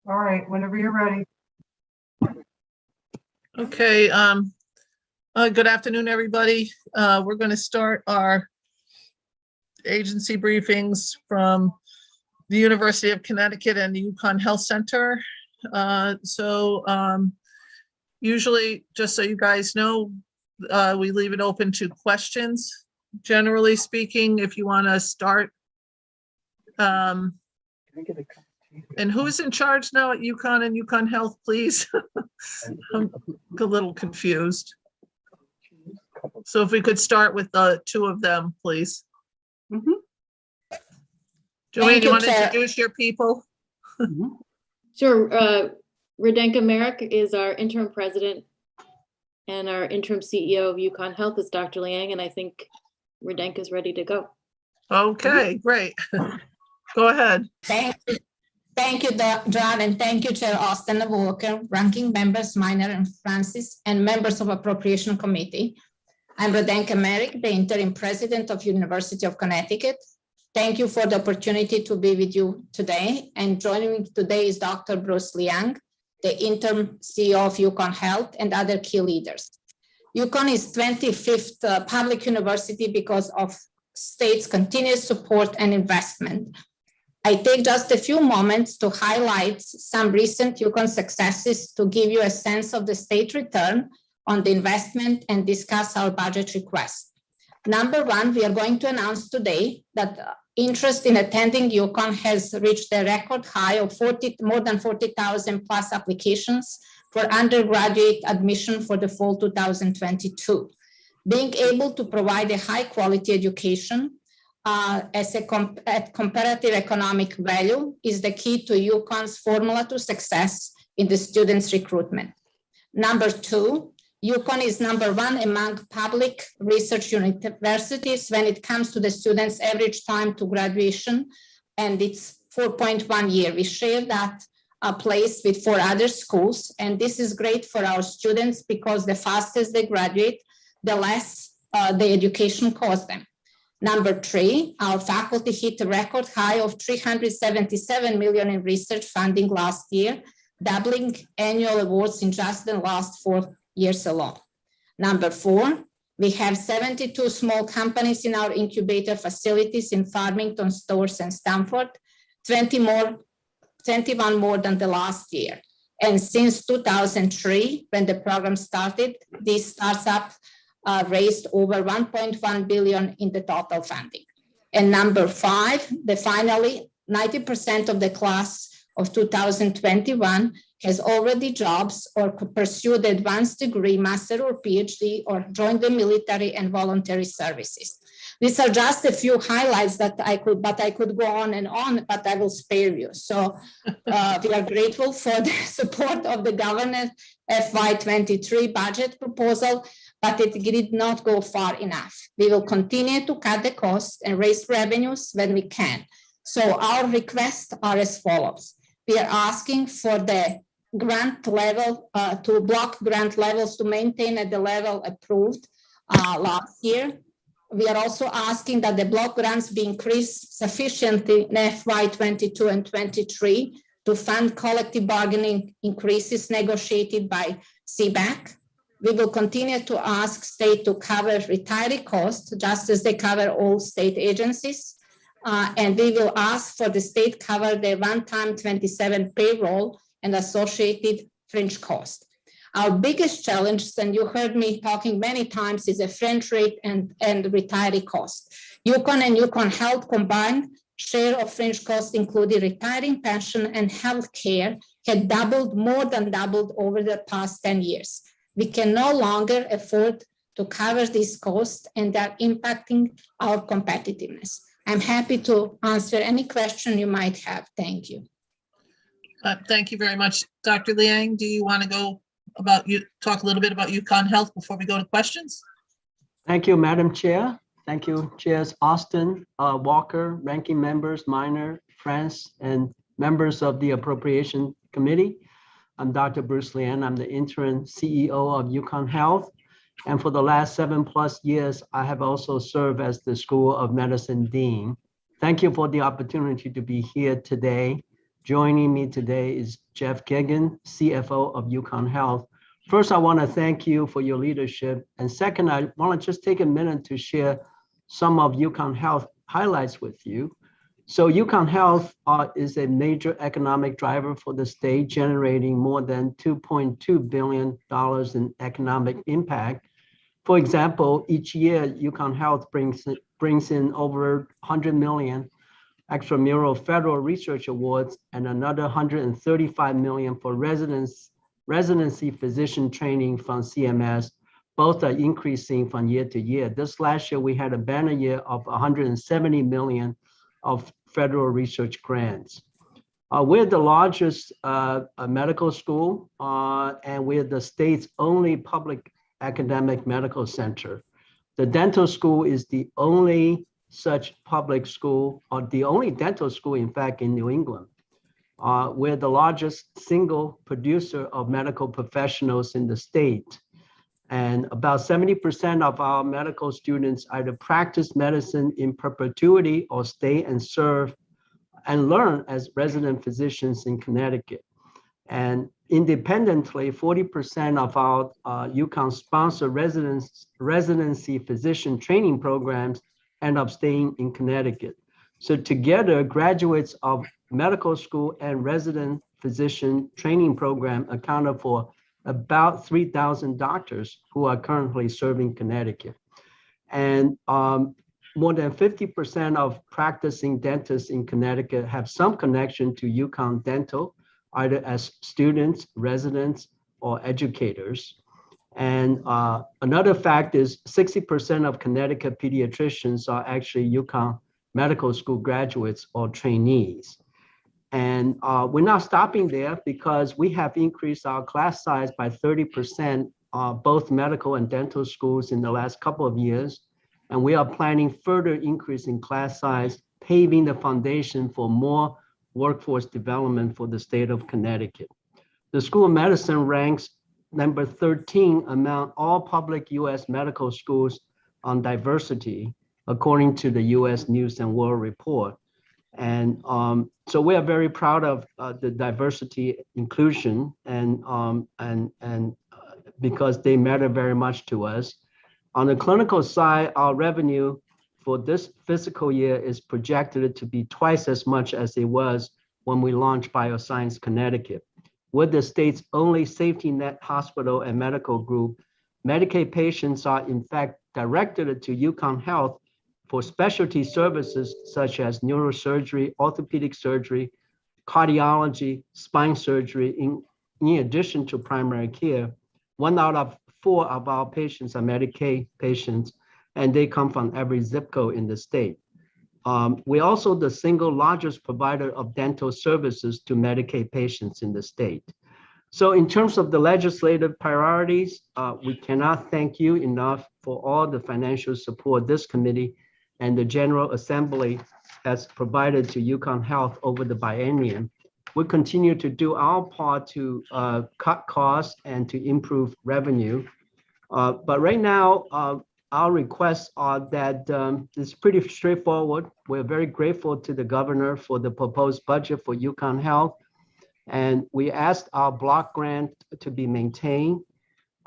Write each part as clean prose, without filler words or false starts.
All right, whenever you're ready. Okay, good afternoon, everybody. We're going to start our agency briefings from the University of Connecticut and the Uconn Health Center. Usually, just so you guys know, we leave it open to questions. Generally speaking, if you want to start. And who's in charge now at Uconn and Uconn Health, please? I'm a little confused. So if we could start with the two of them, please. Joanne, you want to introduce your people? Sure. Radenka Merrick is our interim president, and our interim CEO of Uconn Health is Dr. Liang, and I think Radenka is ready to go. Okay, great. Go ahead. Thank you, John, and thank you, Chair Austin Walker, ranking members Minor and Francis, and members of Appropriation Committee. I'm Radenka Merrick, the interim president of University of Connecticut. Thank you for the opportunity to be with you today. And joining me today is Dr. Bruce Liang, the interim CEO of Uconn Health, and other key leaders. Uconn is 25th public university because of state's continuous support and investment. I take just a few moments to highlight some recent Uconn successes to give you a sense of the state return on the investment and discuss our budget request. Number one, we are going to announce today that interest in attending Uconn has reached a record high of more than 40,000 plus applications for undergraduate admission for the fall 2022. Being able to provide a high quality education at comparative economic value is the key to Uconn's formula to success in the students' recruitment. Number two, Uconn is number one among public research universities when it comes to the students' average time to graduation, and it's 4.1 years. We share that place with 4 other schools, and this is great for our students because the faster they graduate, the less the education costs them. Number three, our faculty hit a record high of $377 million in research funding last year, doubling annual awards in just the last 4 years alone. Number four, we have 72 small companies in our incubator facilities in Farmington, Storrs, and Stamford, 21 more than the last year. And since 2003, when the program started, these startups raised over $1.1 billion in the total funding. And number five, finally, 90% of the class of 2021 has already jobs or could pursue the advanced degree, master or PhD, or join the military and voluntary services. These are just a few highlights that I could go on, but I will spare you. So we are grateful for the support of the government FY23 budget proposal, but it did not go far enough. We will continue to cut the costs and raise revenues when we can. So our requests are as follows. We are asking for the grant level, to block grant levels to maintain at the level approved last year. We are also asking that the block grants be increased sufficiently in FY22 and 23 to fund collective bargaining increases negotiated by CBAC. We will continue to ask state to cover retiree costs just as they cover all state agencies. And we will ask for the state cover the one-time 27 payroll and associated fringe cost. Our biggest challenge, and you heard me talking many times, is the fringe rate and retiree cost. Uconn and Uconn Health combined share of fringe costs, including retiring pension and health care, had more than doubled over the past 10 years. We can no longer afford to cover these costs, and they're impacting our competitiveness. I'm happy to answer any question you might have. Thank you. Thank you very much. Dr. Liang, do you want to talk a little bit about Uconn Health before we go to questions? Thank you, Madam Chair. Thank you, Chairs Austin, Walker, ranking members, Minor, France, and members of the Appropriation Committee. I'm Dr. Bruce Liang. I'm the interim CEO of Uconn Health. And for the last 7+ years, I have also served as the School of Medicine Dean. Thank you for the opportunity to be here today Joining me today is Jeff Giggin, CFO of Uconn Health. First, I want to thank you for your leadership. And second, I want to just take a minute to share some of Uconn Health highlights with you. So Uconn Health is a major economic driver for the state, generating more than $2.2 billion in economic impact. For example, each year, Uconn Health brings in over 100 million extramural federal research awards and another 135 million for residency physician training from CMS. Both are increasing from year to year. This last year, we had a banner year of 170 million of federal research grants. We're the largest medical school, and we're the state's only public academic medical center. The dental school is the only such public school, or the only dental school, in fact, in New England. We're the largest single producer of medical professionals in the state. And about 70% of our medical students either practice medicine in perpetuity or stay and serve and learn as resident physicians in Connecticut. And independently, 40% of our Uconn sponsored residency physician training programs end up staying in Connecticut. So together, graduates of medical school and resident physician training program accounted for about 3,000 doctors who are currently serving Connecticut. And more than 50% of practicing dentists in Connecticut have some connection to Uconn Dental, either as students, residents, or educators. And another fact is 60% of Connecticut pediatricians are actually Uconn Medical School graduates or trainees. And we're not stopping there because we have increased our class size by 30%, both medical and dental schools in the last couple of years. And we are planning further increase in class size, paving the foundation for more workforce development for the state of Connecticut. The School of Medicine ranks number 13 among all public US medical schools on diversity, according to the US News and World Report. And so we are very proud of the diversity inclusion and because they matter very much to us. On the clinical side, our revenue for this fiscal year is projected to be twice as much as it was when we launched Bioscience Connecticut. With the state's only safety net hospital and medical group, Medicaid patients are in fact directed to Uconn Health for specialty services such as neurosurgery, orthopedic surgery, cardiology, spine surgery, in addition to primary care. 1 out of 4 of our patients are Medicaid patients, and they come from every zip code in the state. We're also the single largest provider of dental services to Medicaid patients in the state. So in terms of the legislative priorities, we cannot thank you enough for all the financial support this committee and the General Assembly has provided to Uconn Health over the biennium. We continue to do our part to cut costs and to improve revenue. But right now, our requests are that it's pretty straightforward. We're very grateful to the governor for the proposed budget for Uconn Health. And we asked our block grant to be maintained.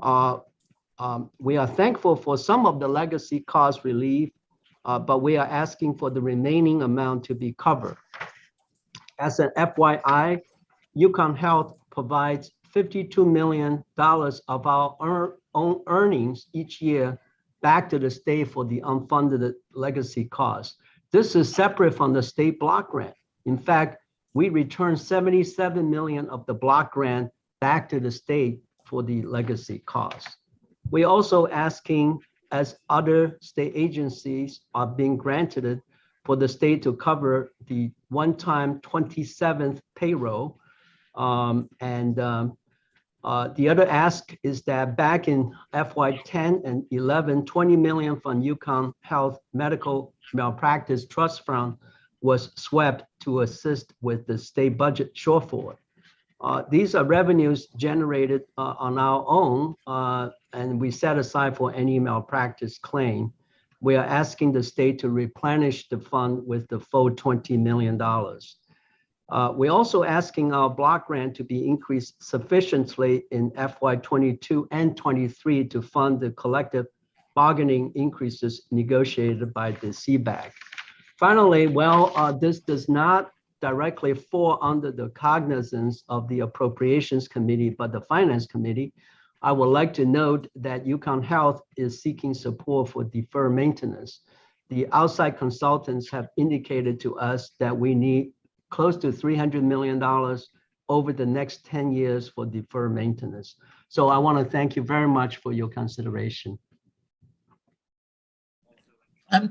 We are thankful for some of the legacy cost relief, but we are asking for the remaining amount to be covered. As an FYI, Uconn Health provides $52 million of our own earnings each year back to the state for the unfunded legacy costs. This is separate from the state block grant. In fact, we return 77 million of the block grant back to the state for the legacy costs. We're also asking, as other state agencies are being granted, for the state to cover the one-time 27th payroll. The other ask is that back in FY 10 and 11, 20 million from Uconn Health Medical Malpractice Trust Fund was swept to assist with the state budget shortfall. These are revenues generated on our own, and we set aside for any malpractice claim. We are asking the state to replenish the fund with the full $20 million. We're also asking our block grant to be increased sufficiently in FY22 and 23 to fund the collective bargaining increases negotiated by the CBAG. Finally, this does not directly fall under the cognizance of the Appropriations Committee, but the Finance Committee. I would like to note that Uconn Health is seeking support for deferred maintenance. The outside consultants have indicated to us that we need close to $300 million over the next 10 years for deferred maintenance. So I want to thank you very much for your consideration.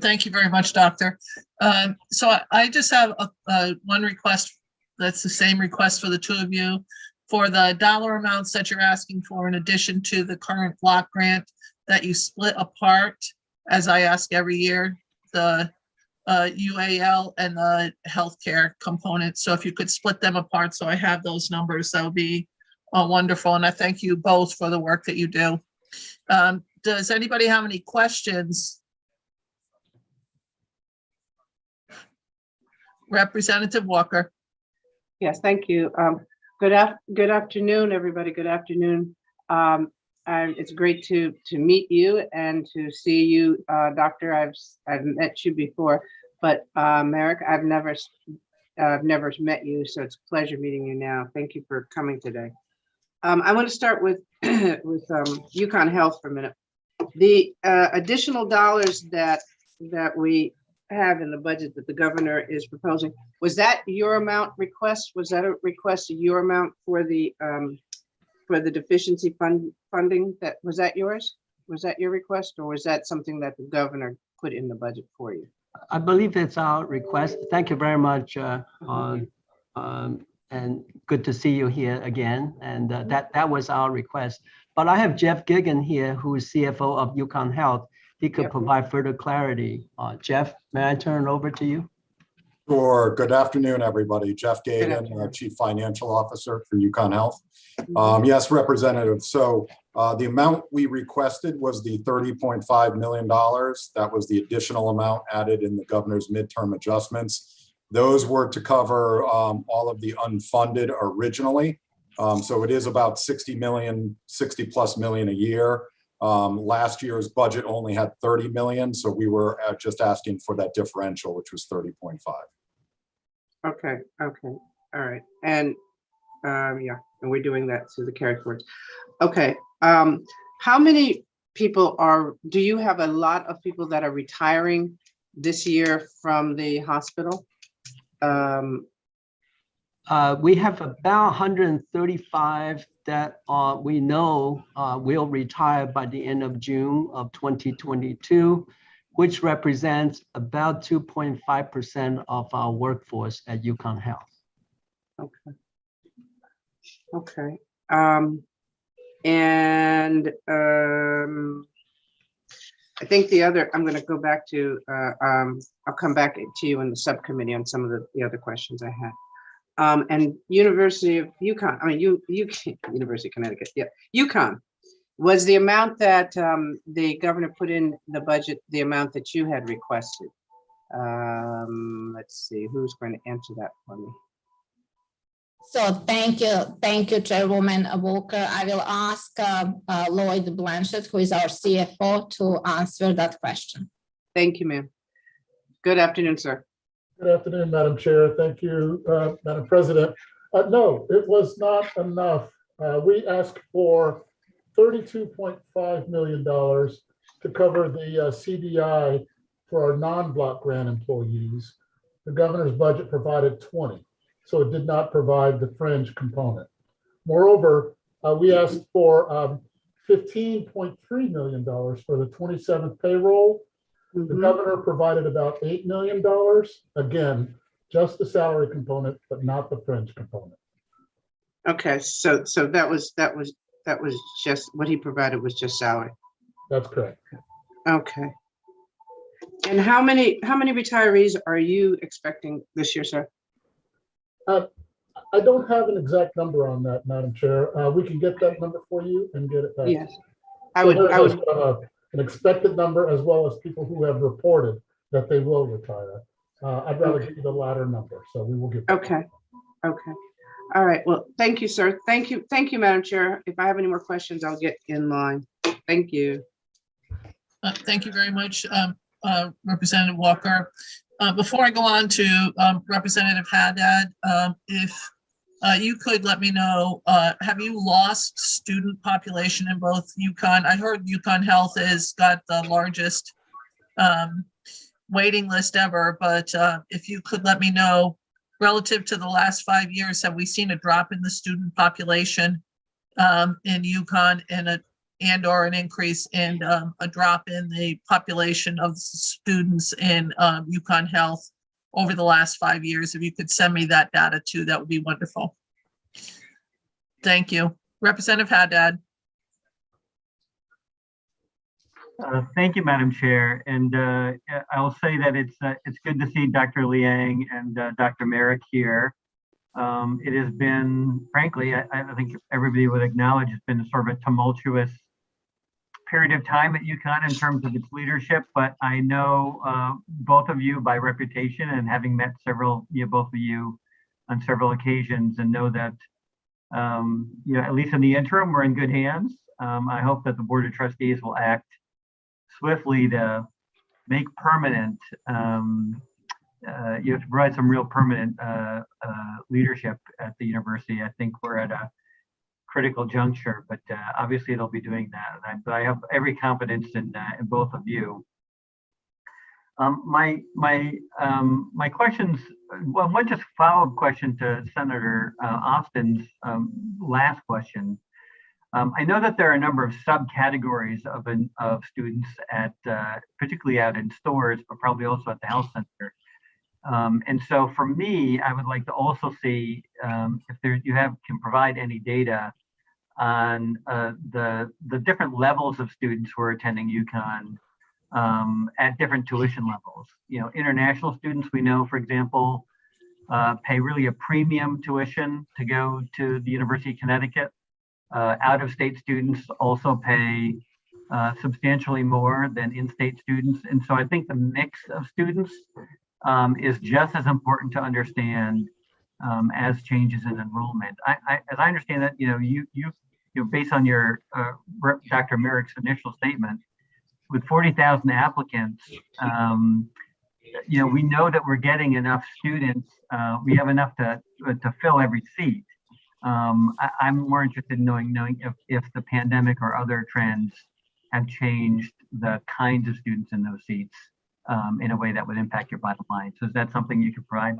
Thank you very much, Doctor. So I just have one request. That's the same request for the two of you. For the dollar amounts that you're asking for, in addition to the current block grant, that you split apart, as I ask every year, the UAL and the healthcare component. So if you could split them apart, so I have those numbers, that would be wonderful. And I thank you both for the work that you do. Does anybody have any questions? Representative Walker. Yes, thank you. Good afternoon, everybody. Good afternoon. It's great to meet you and to see you, Doctor. I've met you before, but Merrick, I've never met you, so it's a pleasure meeting you now. Thank you for coming today. I want to start with Uconn Health for a minute. The additional dollars that we have in the budget that the governor is proposing, was that your amount request? Was that a request of your amount for the deficiency funding? Was that yours? Was that your request, or was that something that the governor put in the budget for you? I believe it's our request. Thank you very much. And good to see you here again. And that was our request. But I have Jeff Giggin here, who is CFO of Uconn Health. He could provide further clarity. Jeff, may I turn it over to you? Sure. Good afternoon, everybody. Jeff Galen, Chief Financial Officer for Uconn Health. Yes, Representative. So the amount we requested was the $30.5 million. That was the additional amount added in the governor's midterm adjustments. Those were to cover all of the unfunded originally. So it is about 60 plus million a year. Last year's budget only had 30 million. So we were just asking for that differential, which was 30.5. Okay. All right. And yeah, and we're doing that through the carry forwards. Okay. How many people do you have a lot of people that are retiring this year from the hospital? We have about 135 that we know will retire by the end of June of 2022, which represents about 2.5% of our workforce at Uconn Health. Okay. I think I'm going to go back to, I'll come back to you in the subcommittee on some of the other questions I had. And University of Yukon, University of Connecticut, yeah, Yukon, was the amount that the governor put in the budget, the amount that you had requested? Let's see, who's going to answer that for me? So thank you, Chairwoman Walker. I will ask Lloyd Blanchett, who is our CFO, to answer that question. Thank you, ma'am. Good afternoon, sir. Good afternoon, Madam Chair. Thank you, Madam President. No, it was not enough. We asked for $32.5 million to cover the CDI for our non-block grant employees. The governor's budget provided 20, so it did not provide the fringe component. Moreover, we asked for $15.3 million for the 27th payroll. The governor provided about $8 million. Again, just the salary component, but not the fringe component. Okay, so that was just what he provided was just salary. That's correct. Okay. And how many retirees are you expecting this year, sir? I don't have an exact number on that, Madam Chair. We can get that number for you and get it back. Yes, I would. An expected number, as well as people who have reported that they will retire. I'd rather give you the latter number, so we will get. Okay. Okay. All right. Well, thank you, sir. Thank you. Thank you, Madam Chair. If I have any more questions, I'll get in line. Thank you. Thank you very much, Representative Walker. Before I go on to Representative Haddad, if you could let me know, have you lost student population in both Uconn? I heard Uconn Health has got the largest waiting list ever, but if you could let me know, relative to the last 5 years, have we seen a drop in the student population in Uconn and or an increase in a drop in the population of students in Uconn Health over the last 5 years? If you could send me that data too, that would be wonderful. Thank you. Representative Haddad. Thank you, Madam Chair. And I'll say that it's good to see Dr. Liang and Dr. Merrick here. It has been, frankly, I think everybody would acknowledge it's been sort of a tumultuous period of time at UConn in terms of its leadership, but I know both of you by reputation and having met both of you on several occasions, and know that, at least in the interim, we're in good hands. I hope that the Board of Trustees will act swiftly to make permanent, to provide some real permanent leadership at the university. I think we're at a critical juncture, but obviously they'll be doing that. And I have every confidence in both of you. My questions, well, one just follow-up question to Senator Austin's last question. I know that there are a number of subcategories of students at, particularly out in stores, but probably also at the health center. And so for me, I would like to also see if you can provide any data on the different levels of students who are attending UConn at different tuition levels. International students, we know, for example, pay really a premium tuition to go to the University of Connecticut. Out-of-state students also pay substantially more than in-state students. And so I think the mix of students is just as important to understand as changes in enrollment. As I understand it, you based on your Dr. Merrick's initial statement, with 40,000 applicants, we know that we're getting enough students. We have enough to fill every seat. I'm more interested in knowing if the pandemic or other trends have changed the kinds of students in those seats in a way that would impact your bottom line. So is that something you could provide?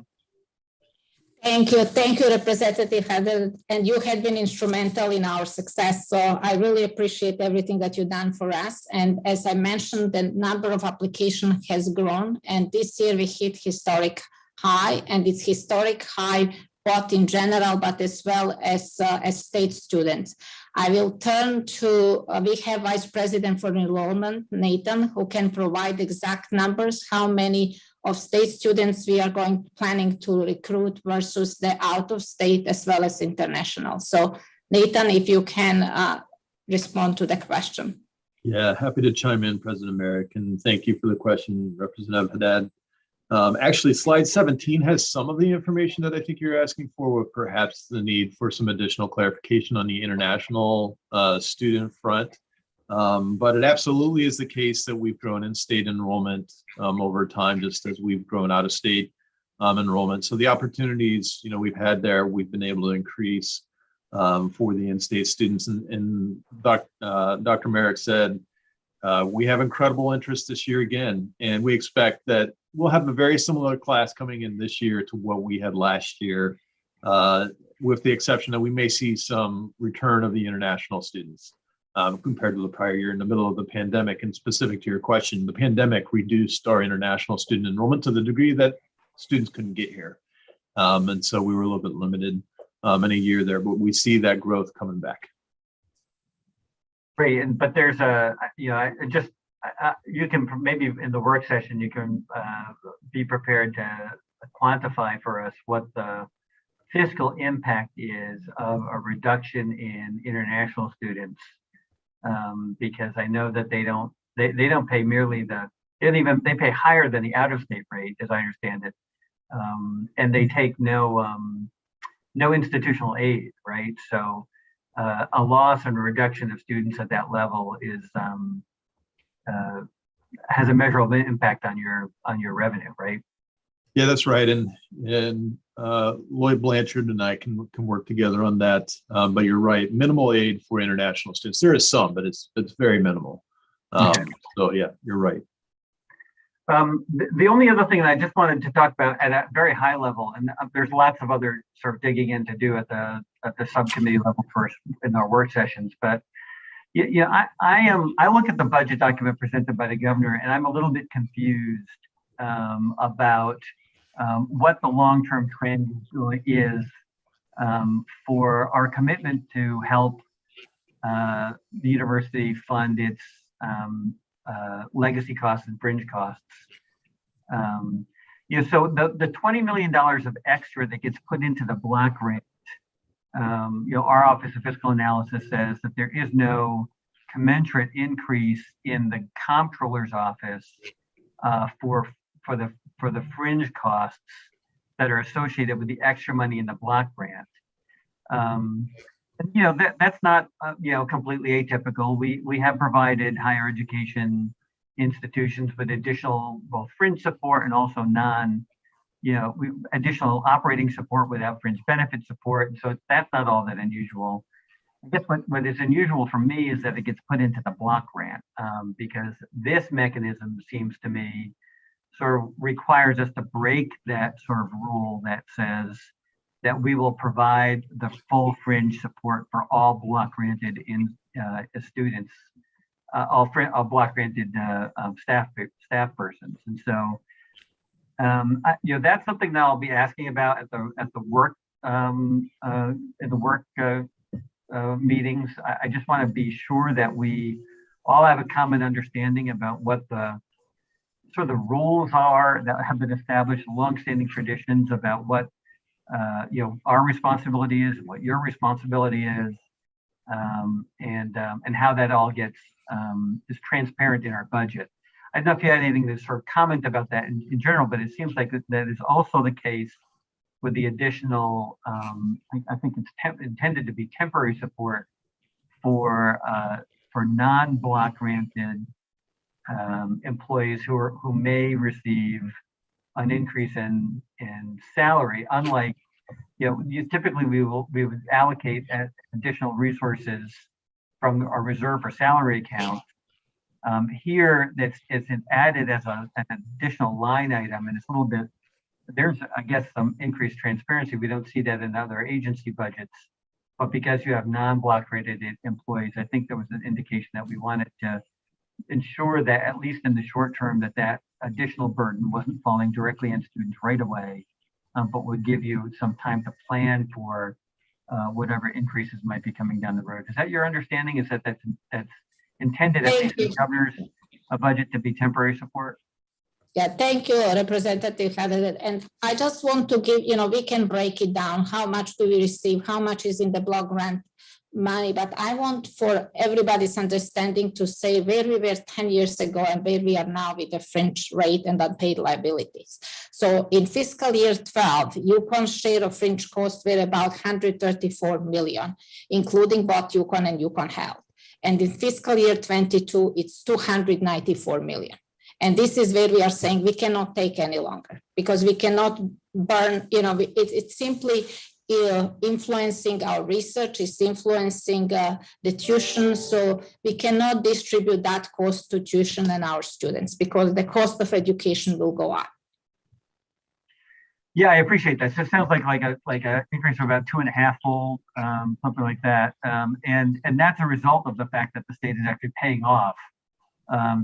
Thank you, Representative Haddad, and you have been instrumental in our success. So I really appreciate everything that you've done for us. And as I mentioned, the number of applications has grown, and this year we hit historic high, and it's historic high both in general, but as well as state students. I will turn to, we have Vice President for Enrollment, Nathan, who can provide exact numbers, how many of state students we are planning to recruit versus the out of state as well as international. So Nathan, if you can respond to the question. Yeah, happy to chime in, President Merrick, and thank you for the question, Representative Haddad. Actually, slide 17 has some of the information that I think you're asking for, with perhaps the need for some additional clarification on the international student front. But it absolutely is the case that we've grown in state enrollment over time, just as we've grown out of state enrollment. So the opportunities we've had there, we've been able to increase for the in-state students. And Dr. Merrick said, we have incredible interest this year again, and we expect that we'll have a very similar class coming in this year to what we had last year, with the exception that we may see some return of the international students compared to the prior year in the middle of the pandemic. And specific to your question, the pandemic reduced our international student enrollment to the degree that students couldn't get here. And so we were a little bit limited in a year there, but we see that growth coming back. Great, but there's you can maybe in the work session, you can be prepared to quantify for us what the fiscal impact is of a reduction in international students, because I know that they don't pay merely they pay higher than the out-of-state rate, as I understand it, and they take no no institutional aid, right? So a loss and a reduction of students at that level is has a measurable impact on your revenue, right? Yeah, that's right. And Lloyd Blanchard and I can work together on that. But you're right, minimal aid for international students. There is some, but it's very minimal. Okay. So yeah, you're right. The only other thing that I just wanted to talk about at a very high level, and there's lots of other sort of digging in to do at the subcommittee level first in our work sessions, but I look at the budget document presented by the governor, and I'm a little bit confused about what the long-term trend really is for our commitment to help the university fund its legacy costs and fringe costs. So the $20 million of extra that gets put into the block grant, our Office of Fiscal Analysis says that there is no commensurate increase in the comptroller's office for the fringe costs that are associated with the extra money in the block grant. That's not completely atypical. We have provided higher education institutions with additional both fringe support and also additional operating support without fringe benefit support. So that's not all that unusual. I guess what is unusual for me is that it gets put into the block grant because this mechanism seems to me sort of requires us to break that sort of rule that says that we will provide the full fringe support for all block granted students, all block granted staff persons, and so that's something that I'll be asking about at the work meetings. I just want to be sure that we all have a common understanding about what the sort of the rules are that have been established, longstanding traditions about what our responsibility is, what your responsibility is, and how that all gets is transparent in our budget. I don't know if you had anything to sort of comment about that in general, but it seems like that is also the case with the additional, I think it's intended to be temporary support for non-block granted employees who may receive an increase in salary. Unlike, typically we would allocate additional resources from our reserve for salary account. Here, it's added as an additional line item, and it's a little bit. There's, I guess, some increased transparency. We don't see that in other agency budgets, but because you have non-block rated employees, I think there was an indication that we wanted to ensure that at least in the short term that additional burden wasn't falling directly on students right away, but would give you some time to plan for whatever increases might be coming down the road. Is that your understanding? Is that's intended at least in the governor's budget to be temporary support? Yeah, thank you, Representative Haddad. And I just want to give, we can break it down. How much do we receive? How much is in the block grant money? But I want for everybody's understanding to say where we were 10 years ago and where we are now with the fringe rate and unpaid liabilities. So in fiscal year 12, Ucon's share of fringe costs were about 134 million, including both Uconn and Uconn Health. And in fiscal year 22, it's 294 million. And this is where we are saying we cannot take any longer because we cannot burn, it's simply influencing our research, it's influencing the tuition. So we cannot distribute that cost to tuition and our students because the cost of education will go up. Yeah, I appreciate that. So it sounds like a increase of about 2.5-fold, something like that. And that's a result of the fact that the state is actually paying off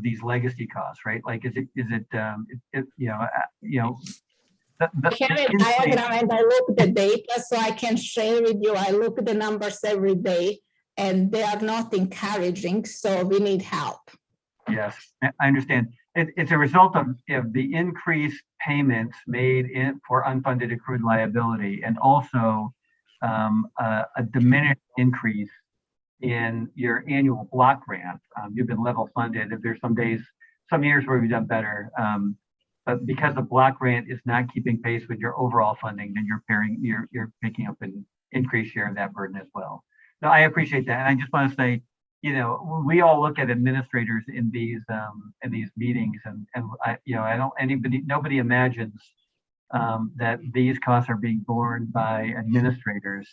these legacy costs, right? Like, is it I have a diagram and I look at the data so I can share with you. I look at the numbers every day and they are not encouraging, so we need help. Yes, I understand. It's a result of the increased payments made for unfunded accrued liability and also a diminished increase in your annual block grant. You've been level funded. If there's some years where we've done better, But because the block grant is not keeping pace with your overall funding, then you're picking up an increased share of that burden as well. So I appreciate that. And I just want to say, we all look at administrators in these meetings, and nobody imagines that these costs are being borne by administrators.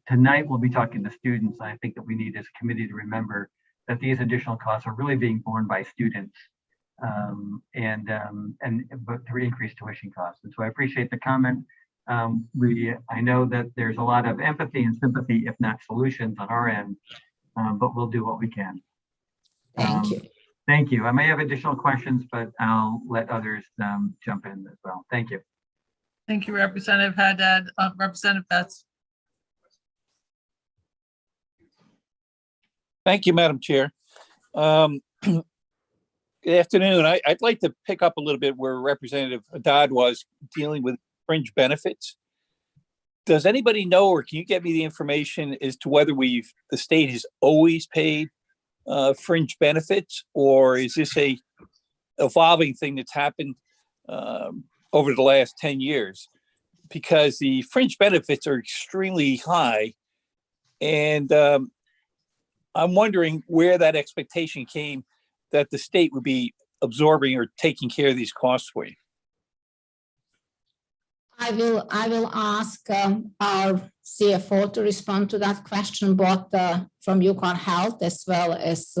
Tonight we'll be talking to students. And I think that we need as a committee to remember that these additional costs are really being borne by students, but through increased tuition costs. And so I appreciate the comment. I know that there's a lot of empathy and sympathy, if not solutions, on our end, but we'll do what we can. Thank you. Thank you. I may have additional questions, but I'll let others jump in as well. Thank you. Thank you, Representative Haddad. Representative Betts. Thank you, Madam Chair. Good afternoon. I'd like to pick up a little bit where Representative Haddad was dealing with fringe benefits. Does anybody know, or can you get me the information as to whether the state has always paid fringe benefits, or is this a evolving thing that's happened over the last 10 years? Because the fringe benefits are extremely high, and I'm wondering where that expectation came that the state would be absorbing or taking care of these costs for you. I will ask our CFO to respond to that question, both from Yukon Health as well as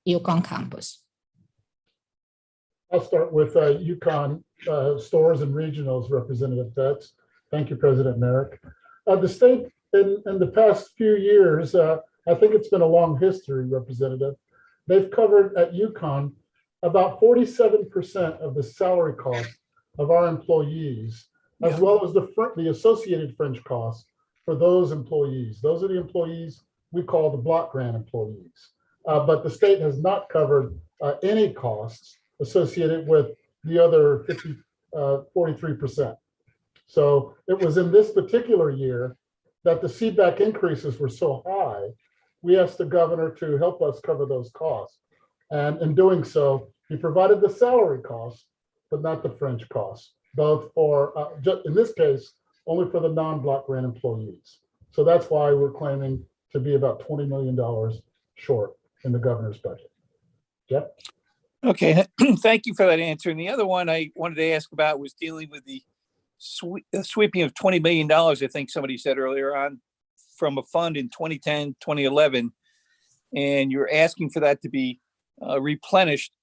Yukon campus. I'll start with Yukon stores and regionals, Representative Betts. Thank you, President Merrick. The state in the past few years, I think it's been a long history, Representative. They've covered at Yukon about 47% of the salary costs of our employees, as well as the associated fringe costs for those employees. Those are the employees we call the block grant employees. But the state has not covered any costs associated with the other 43%. So it was in this particular year that the CBAC increases were so high, we asked the governor to help us cover those costs. And in doing so, he provided the salary costs, but not the fringe costs, both for, in this case, only for the non-block grant employees. So that's why we're claiming to be about $20 million short in the governor's budget. Jeff? Okay, thank you for that answer. And the other one I wanted to ask about was dealing with the sweeping of $20 million, I think somebody said earlier on, from a fund in 2010, 2011, and you're asking for that to be replenished.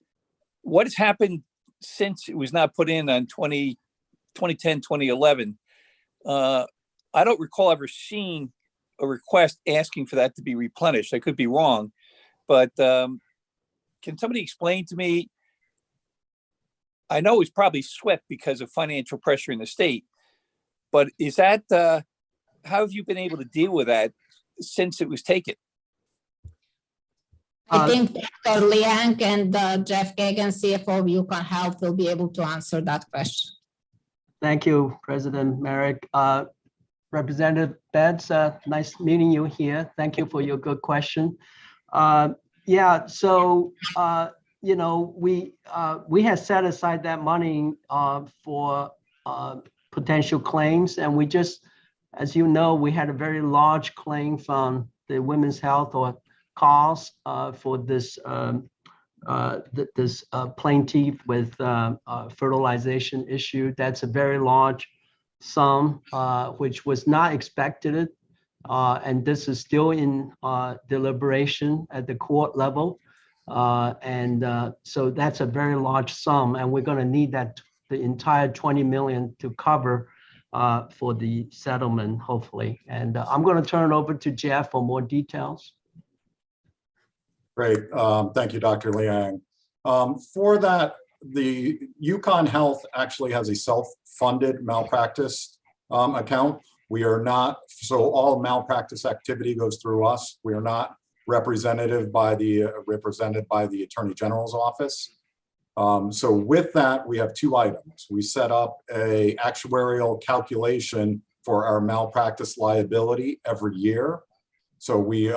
What has happened since it was not put in on 2010, 2011? I don't recall ever seeing a request asking for that to be replenished. I could be wrong, but can somebody explain to me? I know it's probably swept because of financial pressure in the state, but is that, how have you been able to deal with that since it was taken? I think Dr. Liang and Jeff Giggin, CFO of Yukon Health, will be able to answer that question. Thank you, President Merrick. Representative Betts, nice meeting you here. Thank you for your good question. Yeah, so you know, we had set aside that money for potential claims, and we just, as you know, we had a very large claim from the Women's Health or cause for this plaintiff with fertilization issue. That's a very large sum, which was not expected. And this is still in deliberation at the court level. So that's a very large sum, and we're going to need that, the entire 20 million to cover for the settlement, hopefully. And I'm going to turn it over to Jeff for more details. Great. Thank you, Dr. Liang. For that, the Yukon Health actually has a self-funded malpractice account. We are not, so all malpractice activity goes through us. We are not represented by the Attorney General's office. So with that, we have two items. We set up a actuarial calculation for our malpractice liability every year. So we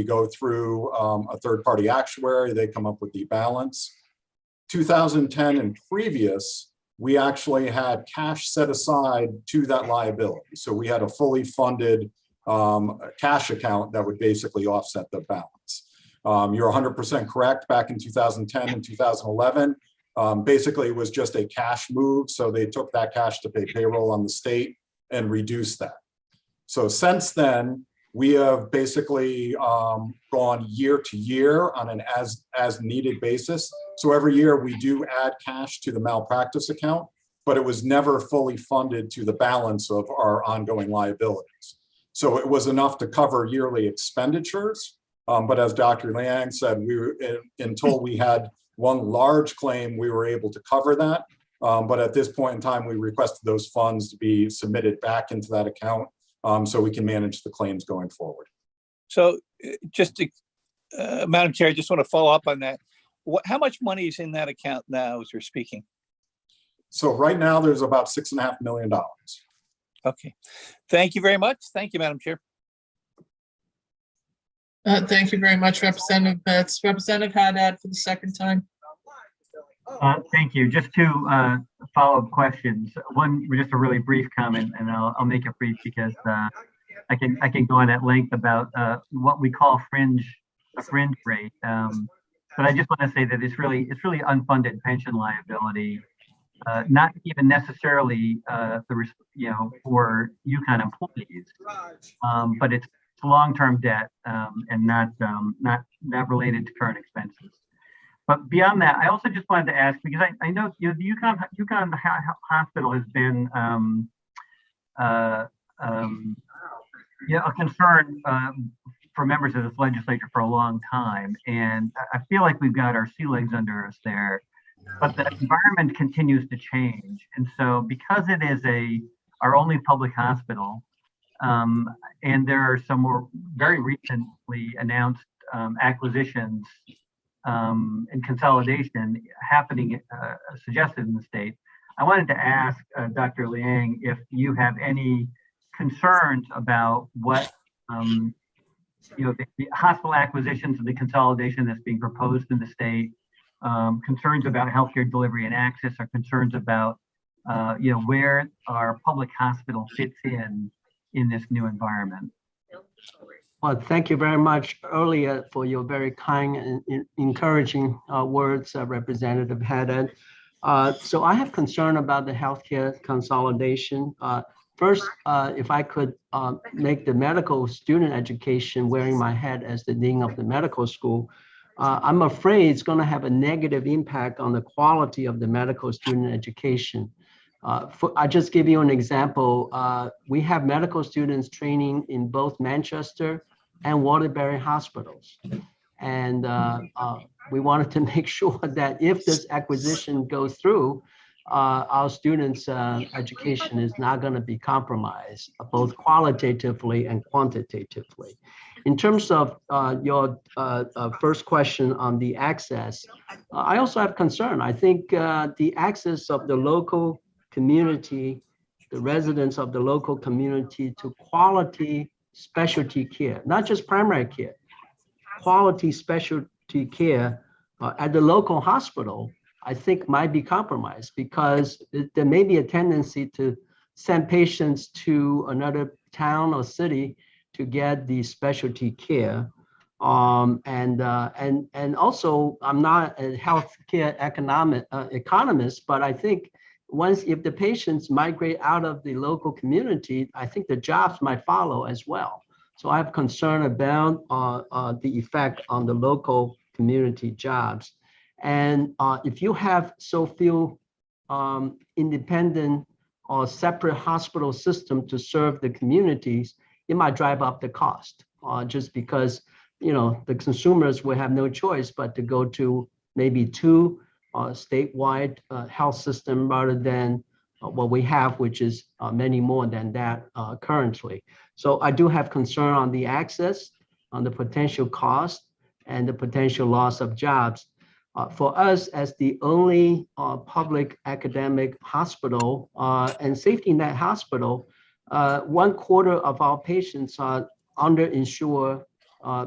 go through a third-party actuary. They come up with the balance. 2010 and previous, we actually had cash set aside to that liability. So we had a fully funded cash account that would basically offset the balance. You're 100% correct. Back in 2010 and 2011, basically it was just a cash move. So they took that cash to pay payroll on the state and reduced that. So since then, we have basically gone year to year on an as needed basis. So every year we do add cash to the malpractice account, but it was never fully funded to the balance of our ongoing liabilities. So it was enough to cover yearly expenditures. But as Dr. Liang said, until we had one large claim, we were able to cover that. But at this point in time, we requested those funds to be submitted back into that account so we can manage the claims going forward. So just to, Madam Chair, I just want to follow up on that. How much money is in that account now as we're speaking? So right now there's about $6.5 million. Okay. Thank you very much. Thank you, Madam Chair. Thank you very much, Representative Betts. Representative Haddad for the second time. Thank you. Just two follow-up questions. One, just a really brief comment, and I'll make it brief because I can go on at length about what we call a fringe rate. But I just want to say that it's really unfunded pension liability, not even necessarily for Uconn employees, but it's long-term debt and not related to current expenses. But beyond that, I also just wanted to ask, because I know the Uconn Hospital has been a concern for members of this legislature for a long time, and I feel like we've got our sea legs under us there. But the environment continues to change, and so because it is our only public hospital, and there are some more very recently announced acquisitions and consolidation happening, suggested in the state. I wanted to ask Dr. Liang if you have any concerns about what the hospital acquisitions and the consolidation that's being proposed in the state, concerns about healthcare delivery and access, or concerns about where our public hospital fits in this new environment. Well, thank you very much earlier for your very kind and encouraging words, Representative Haddad. So I have concern about the healthcare consolidation. First, if I could make the medical student education wearing my hat as the dean of the medical school, I'm afraid it's going to have a negative impact on the quality of the medical student education. I'll just give you an example. We have medical students training in both Manchester and Waterbury hospitals. And we wanted to make sure that if this acquisition goes through, our students' education is not going to be compromised, both qualitatively and quantitatively. In terms of your first question on the access, I also have concern. I think the access of the local community, the residents of the local community to quality specialty care, not just primary care, quality specialty care at the local hospital, I think might be compromised because there may be a tendency to send patients to another town or city to get the specialty care. And also, I'm not a healthcare economist, but I think if the patients migrate out of the local community, I think the jobs might follow as well. So I have concern about the effect on the local community jobs. And if you have so few independent or separate hospital system to serve the communities, it might drive up the cost just because, the consumers will have no choice but to go to maybe two statewide health system rather than what we have, which is many more than that currently. So I do have concern on the access, on the potential cost, and the potential loss of jobs. For us as the only public academic hospital and safety net hospital, 1/4 of our patients are underinsured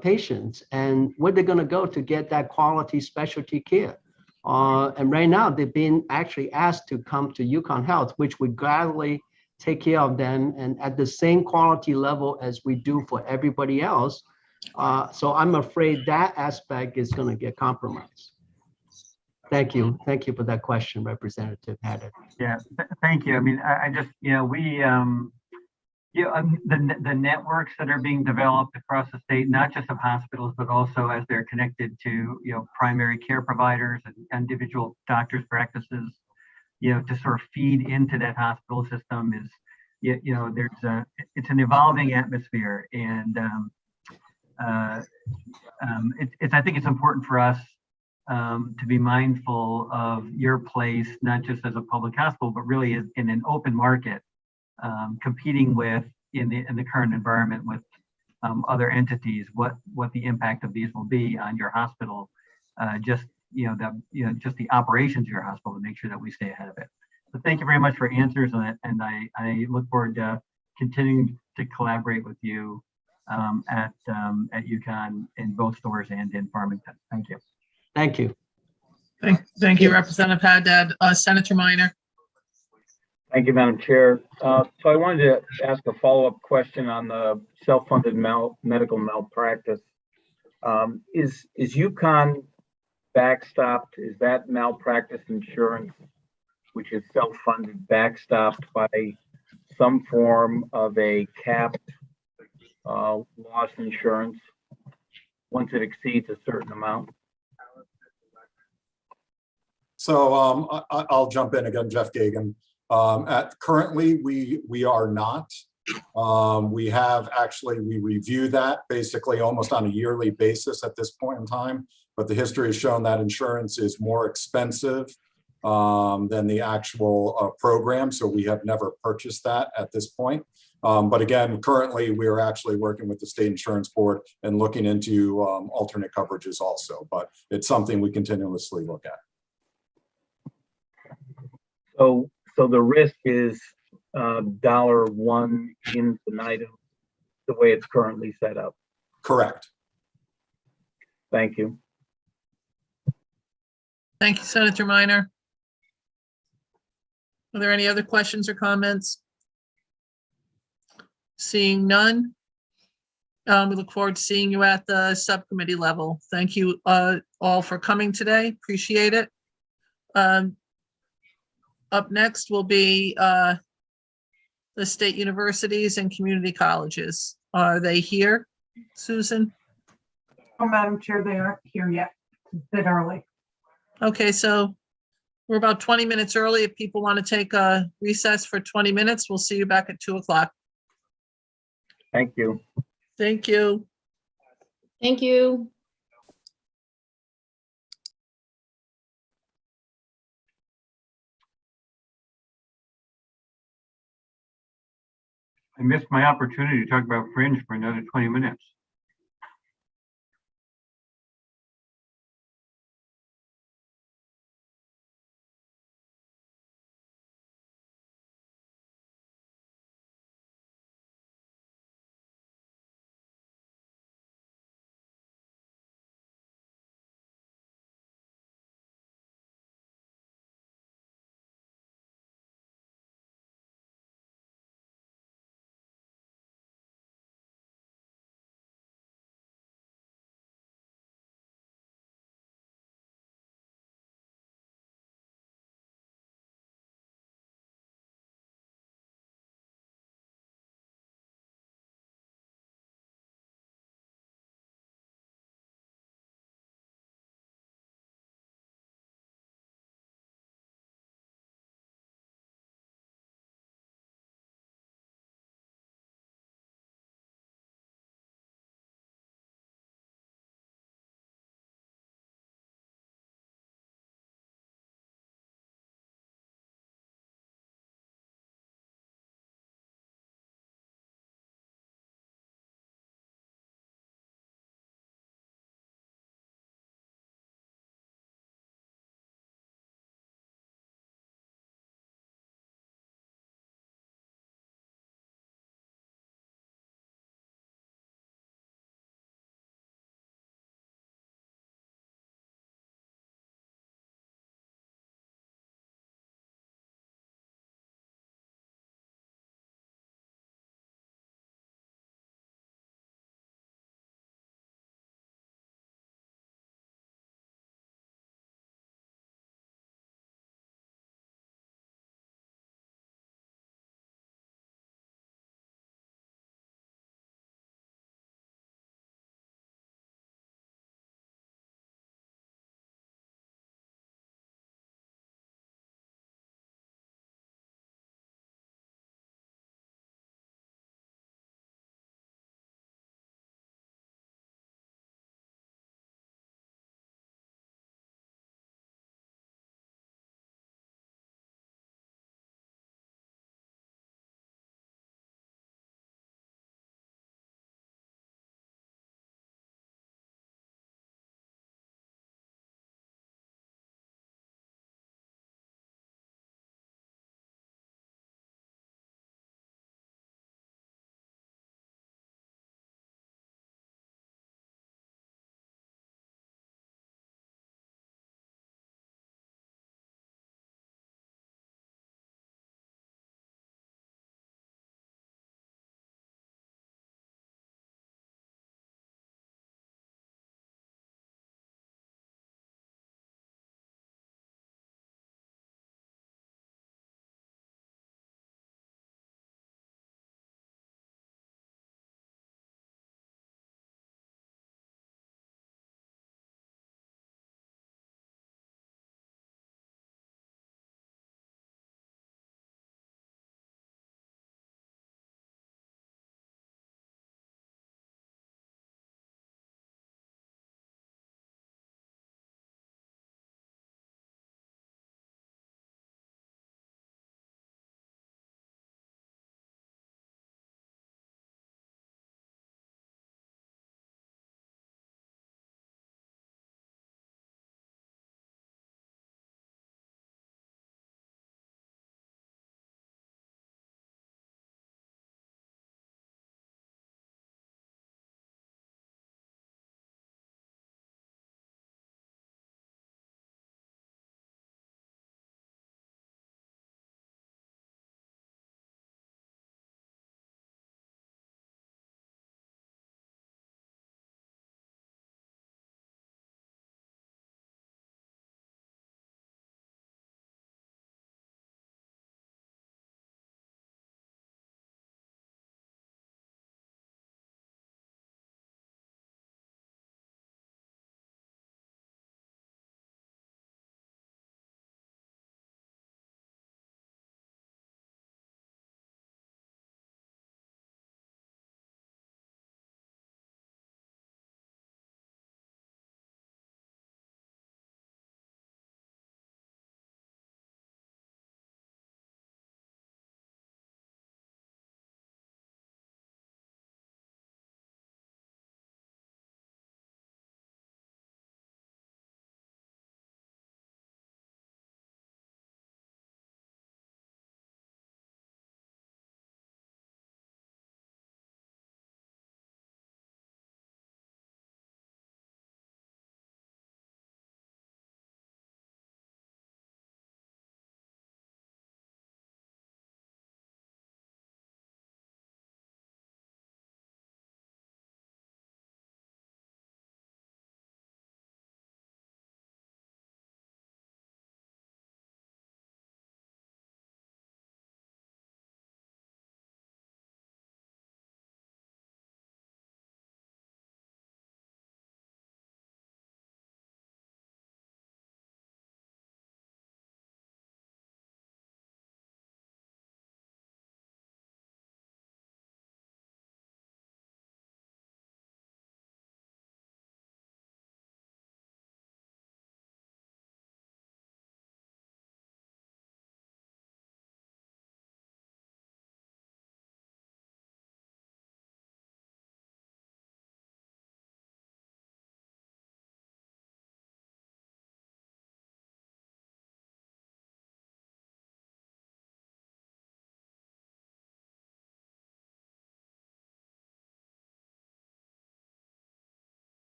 patients. And where they're going to go to get that quality specialty care? And right now, they've been actually asked to come to Uconn Health, which would gladly take care of them and at the same quality level as we do for everybody else. So I'm afraid that aspect is going to get compromised. Thank you. Thank you for that question, Representative Haddad. Yeah, thank you. I mean, I just, the networks that are being developed across the state, not just of hospitals, but also as they're connected to, primary care providers and individual doctors' practices, to sort of feed into that hospital system is, it's an evolving atmosphere. And I think it's important for us to be mindful of your place, not just as a public hospital, but really in an open market, competing with in the current environment with other entities, what the impact of these will be on your hospital, just the operations of your hospital, to make sure that we stay ahead of it. So thank you very much for answers on it, and I look forward to continuing to collaborate with you at UConn in both stores and in Farmington. Thank you. Thank you. Thank you, Representative Haddad. Senator Minor. Thank you, Madam Chair. So I wanted to ask a follow-up question on the self-funded medical malpractice. Is Uconn Backstopped? Is that malpractice insurance, which is self-funded, backstopped by some form of a capped loss insurance once it exceeds a certain amount? So I'll jump in again, Jeff Giggin. Currently, we are not. We review that basically almost on a yearly basis at this point in time, but the history has shown that insurance is more expensive than the actual program, so we have never purchased that at this point. But again, currently, we're actually working with the State Insurance Board and looking into alternate coverages also, but it's something we continuously look at. So the risk is $1 infinitum, the way it's currently set up. Correct. Thank you. Thank you, Senator Minor. Are there any other questions or comments? Seeing none, we look forward to seeing you at the subcommittee level. Thank you all for coming today. Appreciate it. Up next will be the state universities and community colleges. Are they here, Susan? Oh, Madam Chair, they aren't here yet. It's a bit early. Okay, so we're about 20 minutes early. If people want to take a recess for 20 minutes, we'll see you back at 2 o'clock. Thank you. Thank you. Thank you. I missed my opportunity to talk about Fringe for another 20 minutes.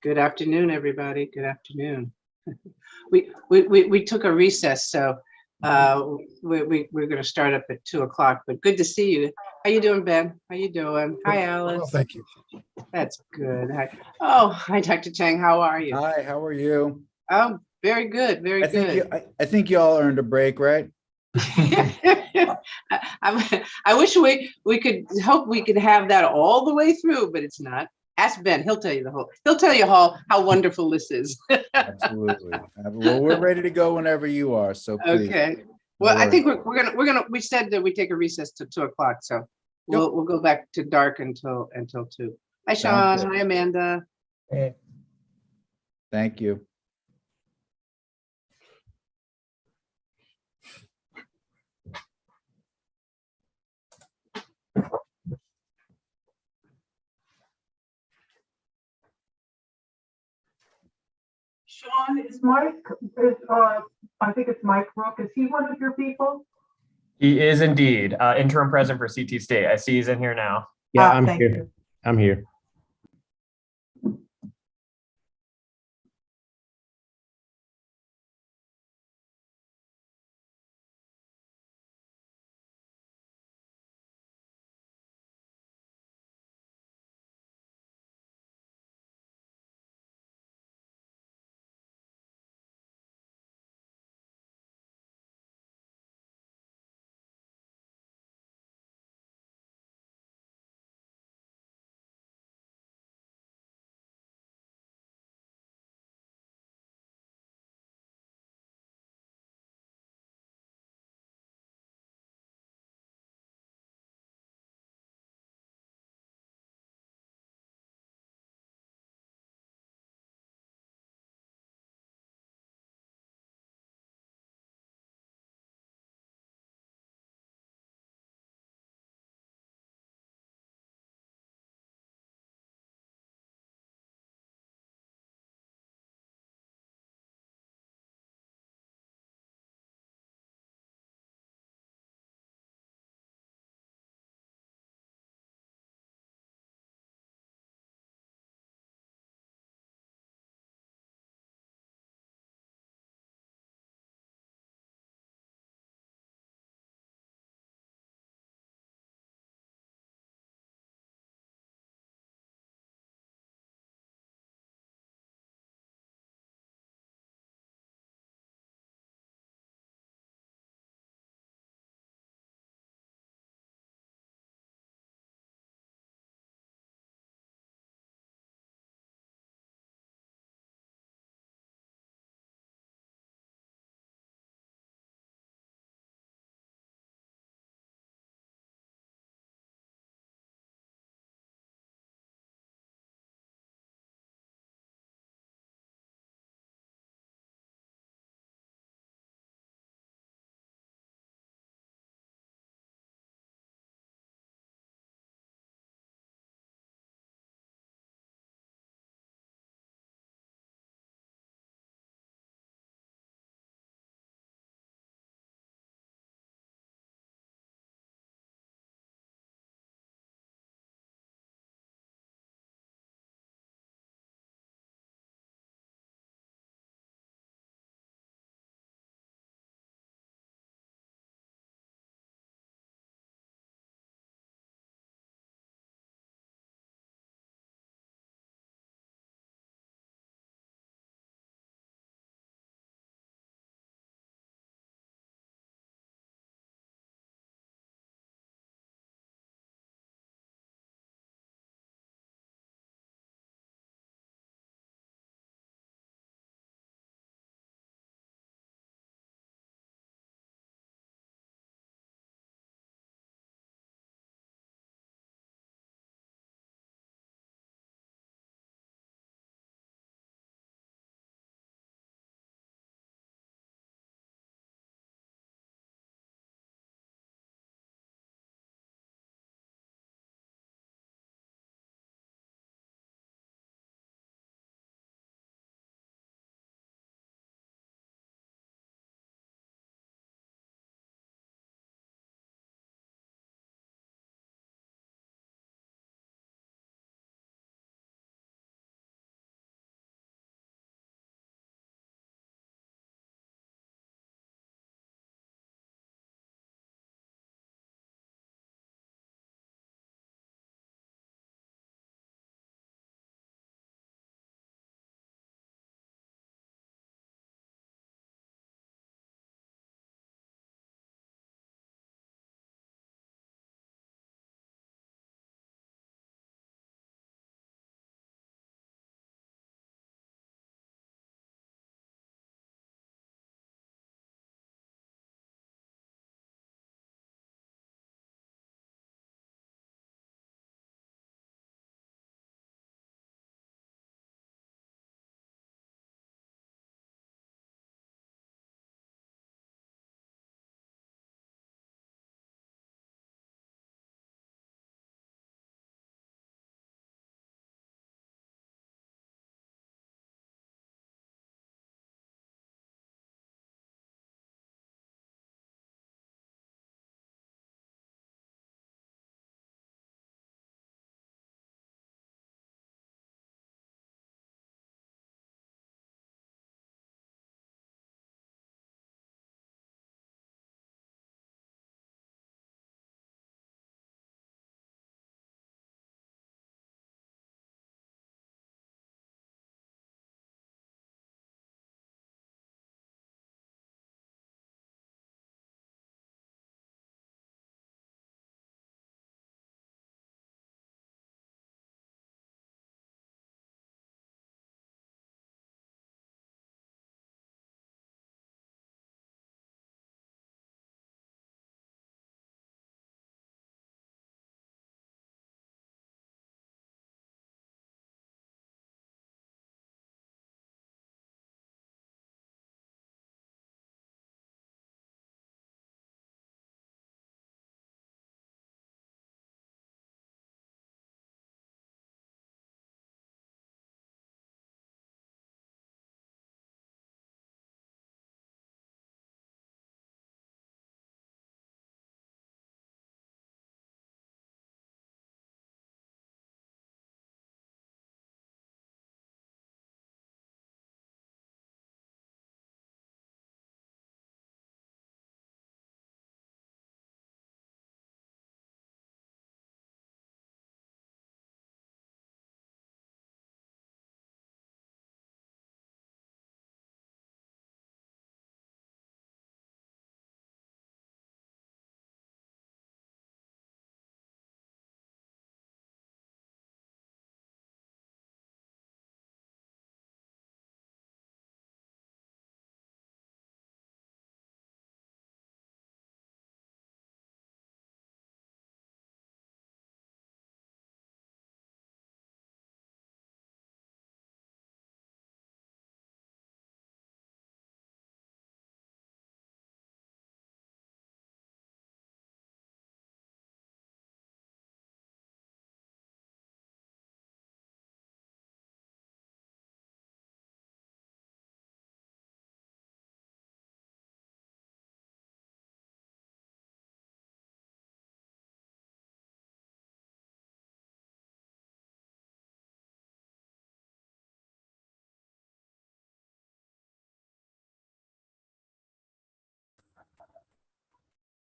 Good afternoon, everybody. Good afternoon. We took a recess, so we're going to start up at 2 o'clock, but good to see you. How you doing, Ben? How you doing? Hi, Alice. Well, thank you. That's good. Hi. Oh, hi, Dr. Chang. How are you? Hi, how are you? Oh, very good. Very good. I think you all earned a break, right? I wish we could hope we could have that all the way through, but it's not. Ask Ben. He'll tell you he'll tell you how wonderful this is. Absolutely. Well, we're ready to go whenever you are. So please. Okay. Well, I worries. think we're gonna we said that we take a recess to 2 o'clock, so we'll go back to dark until 2. Hi, Sean. Sounds good. Hi, Amanda. Thank you. Sean, is Mike, I think it's Mike Rook, is he one of your people? He is indeed interim president for CT State. I see he's in here now. Yeah, I'm Thank here. you. I'm here.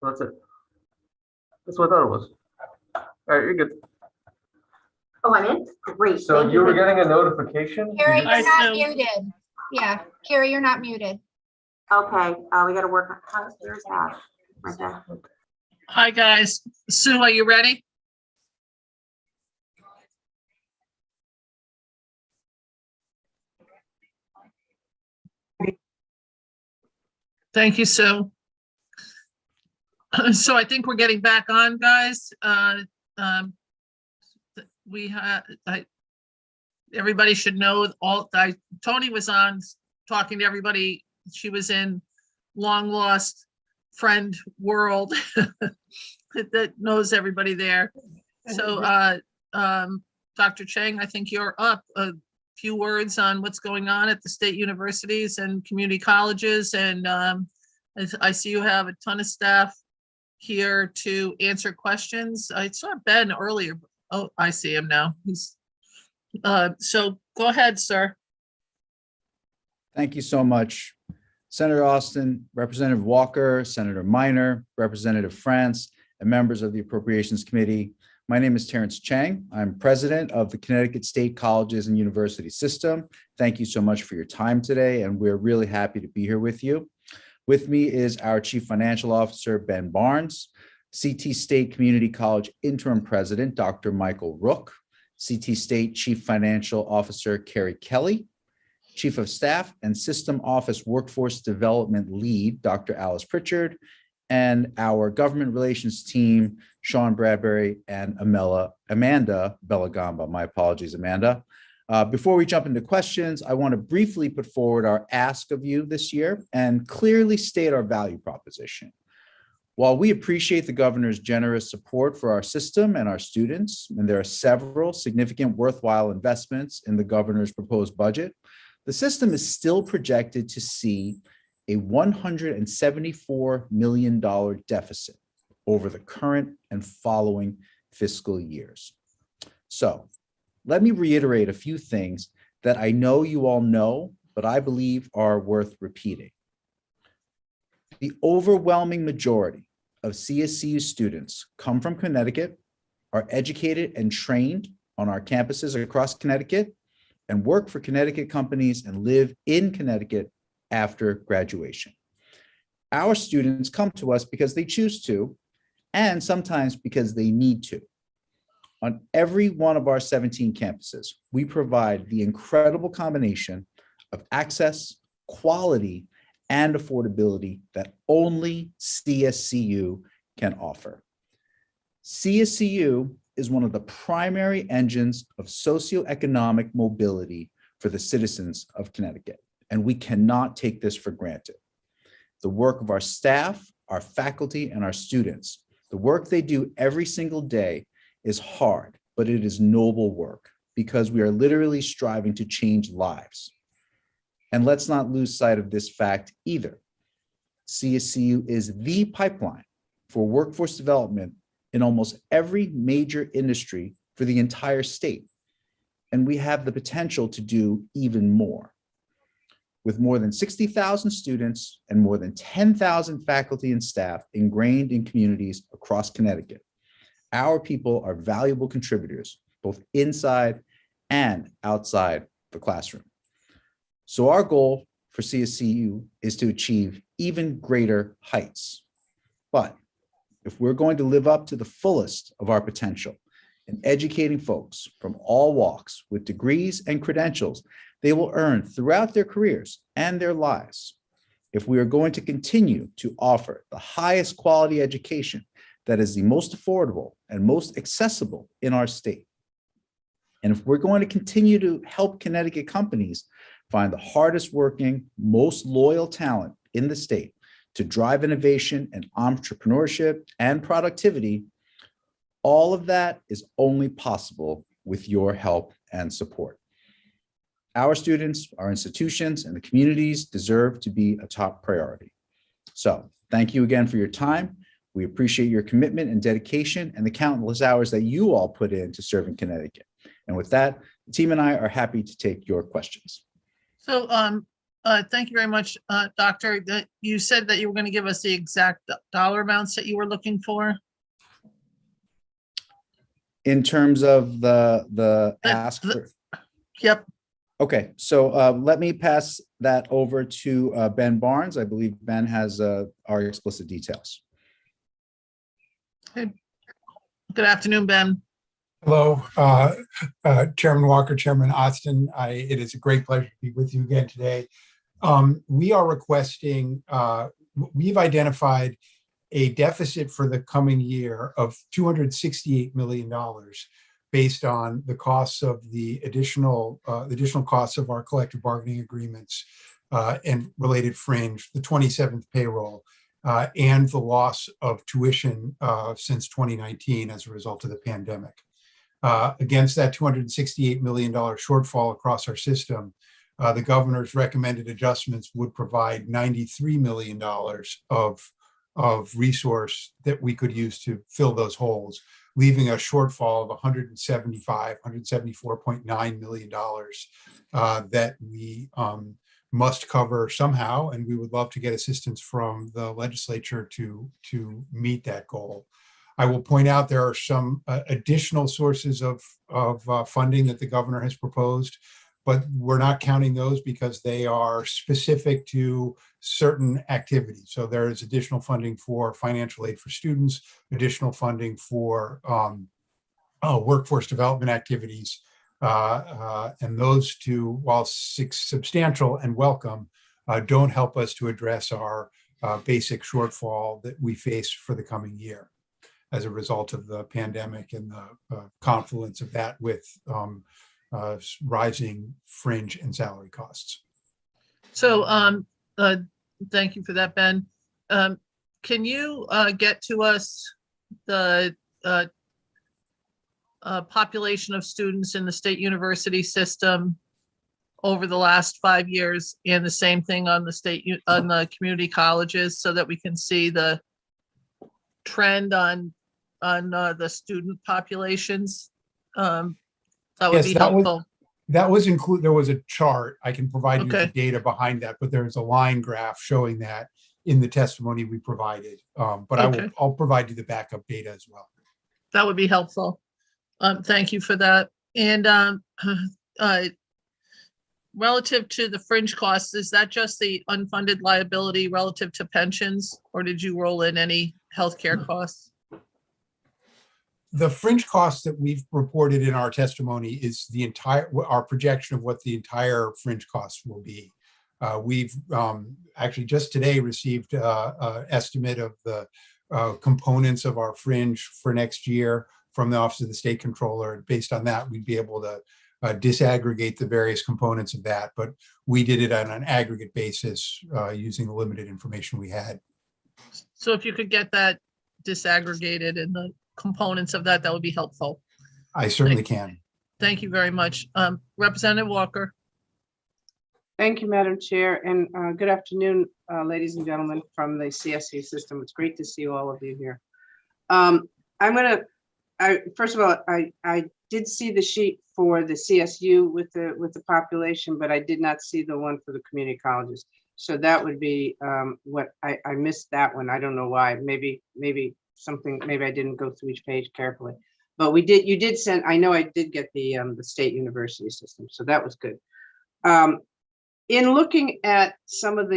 That's it. That's what I thought it was. All right, you're good. Oh, I'm in? Great. So Thank you were for- getting a notification? Carrie, Hi, you're not Sue. muted. Yeah, Carrie, you're not muted. Okay, we gotta work on, where's that? Right there. Hi, guys. Sue, are you ready? Thank you, Sue. So I think we're getting back on, guys. We had, everybody should know Tony was on talking to everybody. She was in long lost friend world that knows everybody there. So Dr. Chang, I think you're up. A few words on what's going on at the state universities and community colleges. And I see you have a ton of staff here to answer questions. I saw Ben earlier. Oh, I see him now. He's so go ahead, sir. Thank you so much. Senator Austin, Representative Walker, Senator Minor, Representative France, and members of the Appropriations Committee. My name is Terrence Chang. I'm president of the Connecticut State Colleges and University System. Thank you so much for your time today, and we're really happy to be here with you. With me is our Chief Financial Officer, Ben Barnes, CT State Community College Interim President, Dr. Michael Rook, CT State Chief Financial Officer, Carrie Kelly, Chief of Staff and System Office Workforce Development Lead, Dr. Alice Pritchard, and our government relations team, Sean Bradbury and Amanda Bellagamba. My apologies, Amanda. Before we jump into questions, I want to briefly put forward our ask of you this year and clearly state our value proposition. While we appreciate the governor's generous support for our system and our students, and there are several significant worthwhile investments in the governor's proposed budget, the system is still projected to see a $174 million deficit over the current and following fiscal years. So let me reiterate a few things that I know you all know, but I believe are worth repeating. The overwhelming majority of CSCU students come from Connecticut, are educated and trained on our campuses across Connecticut, and work for Connecticut companies and live in Connecticut after graduation. Our students come to us because they choose to, and sometimes because they need to. On every one of our 17 campuses, we provide the incredible combination of access, quality, and affordability that only CSCU can offer. CSCU is one of the primary engines of socioeconomic mobility for the citizens of Connecticut, and we cannot take this for granted. The work of our staff, our faculty, and our students, the work they do every single day is hard, but it is noble work because we are literally striving to change lives. And let's not lose sight of this fact either. CSCU is the pipeline for workforce development in almost every major industry for the entire state. And we have the potential to do even more. With more than 60,000 students and more than 10,000 faculty and staff ingrained in communities across Connecticut, our people are valuable contributors, both inside and outside the classroom. So our goal for CSCU is to achieve even greater heights. But if we're going to live up to the fullest of our potential in educating folks from all walks with degrees and credentials they will earn throughout their careers and their lives, if we are going to continue to offer the highest quality education that is the most affordable and most accessible in our state, and if we're going to continue to help Connecticut companies find the hardest working, most loyal talent in the state to drive innovation and entrepreneurship and productivity, all of that is only possible with your help and support. Our students, our institutions, and the communities deserve to be a top priority. So thank you again for your time. We appreciate your commitment and dedication and the countless hours that you all put in to serving Connecticut. And with that, the team and I are happy to take your questions. So Thank you very much, Doctor. You said that you were going to give us the exact dollar amounts that you were looking for. In terms of the The- ask the- for, Yep. okay, so let me pass that over to Ben Barnes. I believe Ben has our explicit details. Good afternoon, Ben. Hello, Chairman Walker, Chairman Austin. It is a great pleasure to be with you again today. We are requesting, we've identified a deficit for the coming year of $268 million based on the costs of the additional costs of our collective bargaining agreements and related fringe, the 27th payroll, and the loss of tuition since 2019 as a result of the pandemic. Against that $268 million shortfall across our system, the governor's recommended adjustments would provide $93 million of resource that we could use to fill those holes, leaving a shortfall of $174.9 million that we must cover somehow, and we would love to get assistance from the legislature to meet that goal. I will point out there are some additional sources of funding that the governor has proposed, but we're not counting those because they are specific to certain activities. So there is additional funding for financial aid for students, additional funding for workforce development activities, and those two, while substantial and welcome, don't help us to address our basic shortfall that we face for the coming year as a result of the pandemic and the confluence of that with rising fringe and salary costs. So thank you for that, Ben. Can you get to us the population of students in the state university system over the last 5 years, and the same thing on the community colleges, so that we can see the trend on the student populations? That would Yes, be helpful. That was included. There was a chart. I can provide you the Okay. data behind that, but there's a line graph showing that in the testimony we provided. But Okay. I'll provide you the backup data as well. That would be helpful. Thank you for that. And relative to the fringe costs, is that just the unfunded liability relative to pensions, or did you roll in any healthcare costs? The fringe costs that we've reported in our testimony is our projection of what the entire fringe costs will be. We've actually just today received an estimate of the components of our fringe for next year from the Office of the State Controller. Based on that, we'd be able to disaggregate the various components of that, but we did it on an aggregate basis using the limited information we had. So if you could get that disaggregated and the components of that, that would be helpful. I certainly can. Thank you very much. Representative Walker. Thank you, Madam Chair, and good afternoon, ladies and gentlemen from the CSC system. It's great to see all of you here. First of all, I did see the sheet for the CSU with the population, but I did not see the one for the community colleges. So that would be what I missed that one. I don't know why. Maybe I didn't go through each page carefully. But you did send. I know I did get the state university system, so that was good. In looking at some of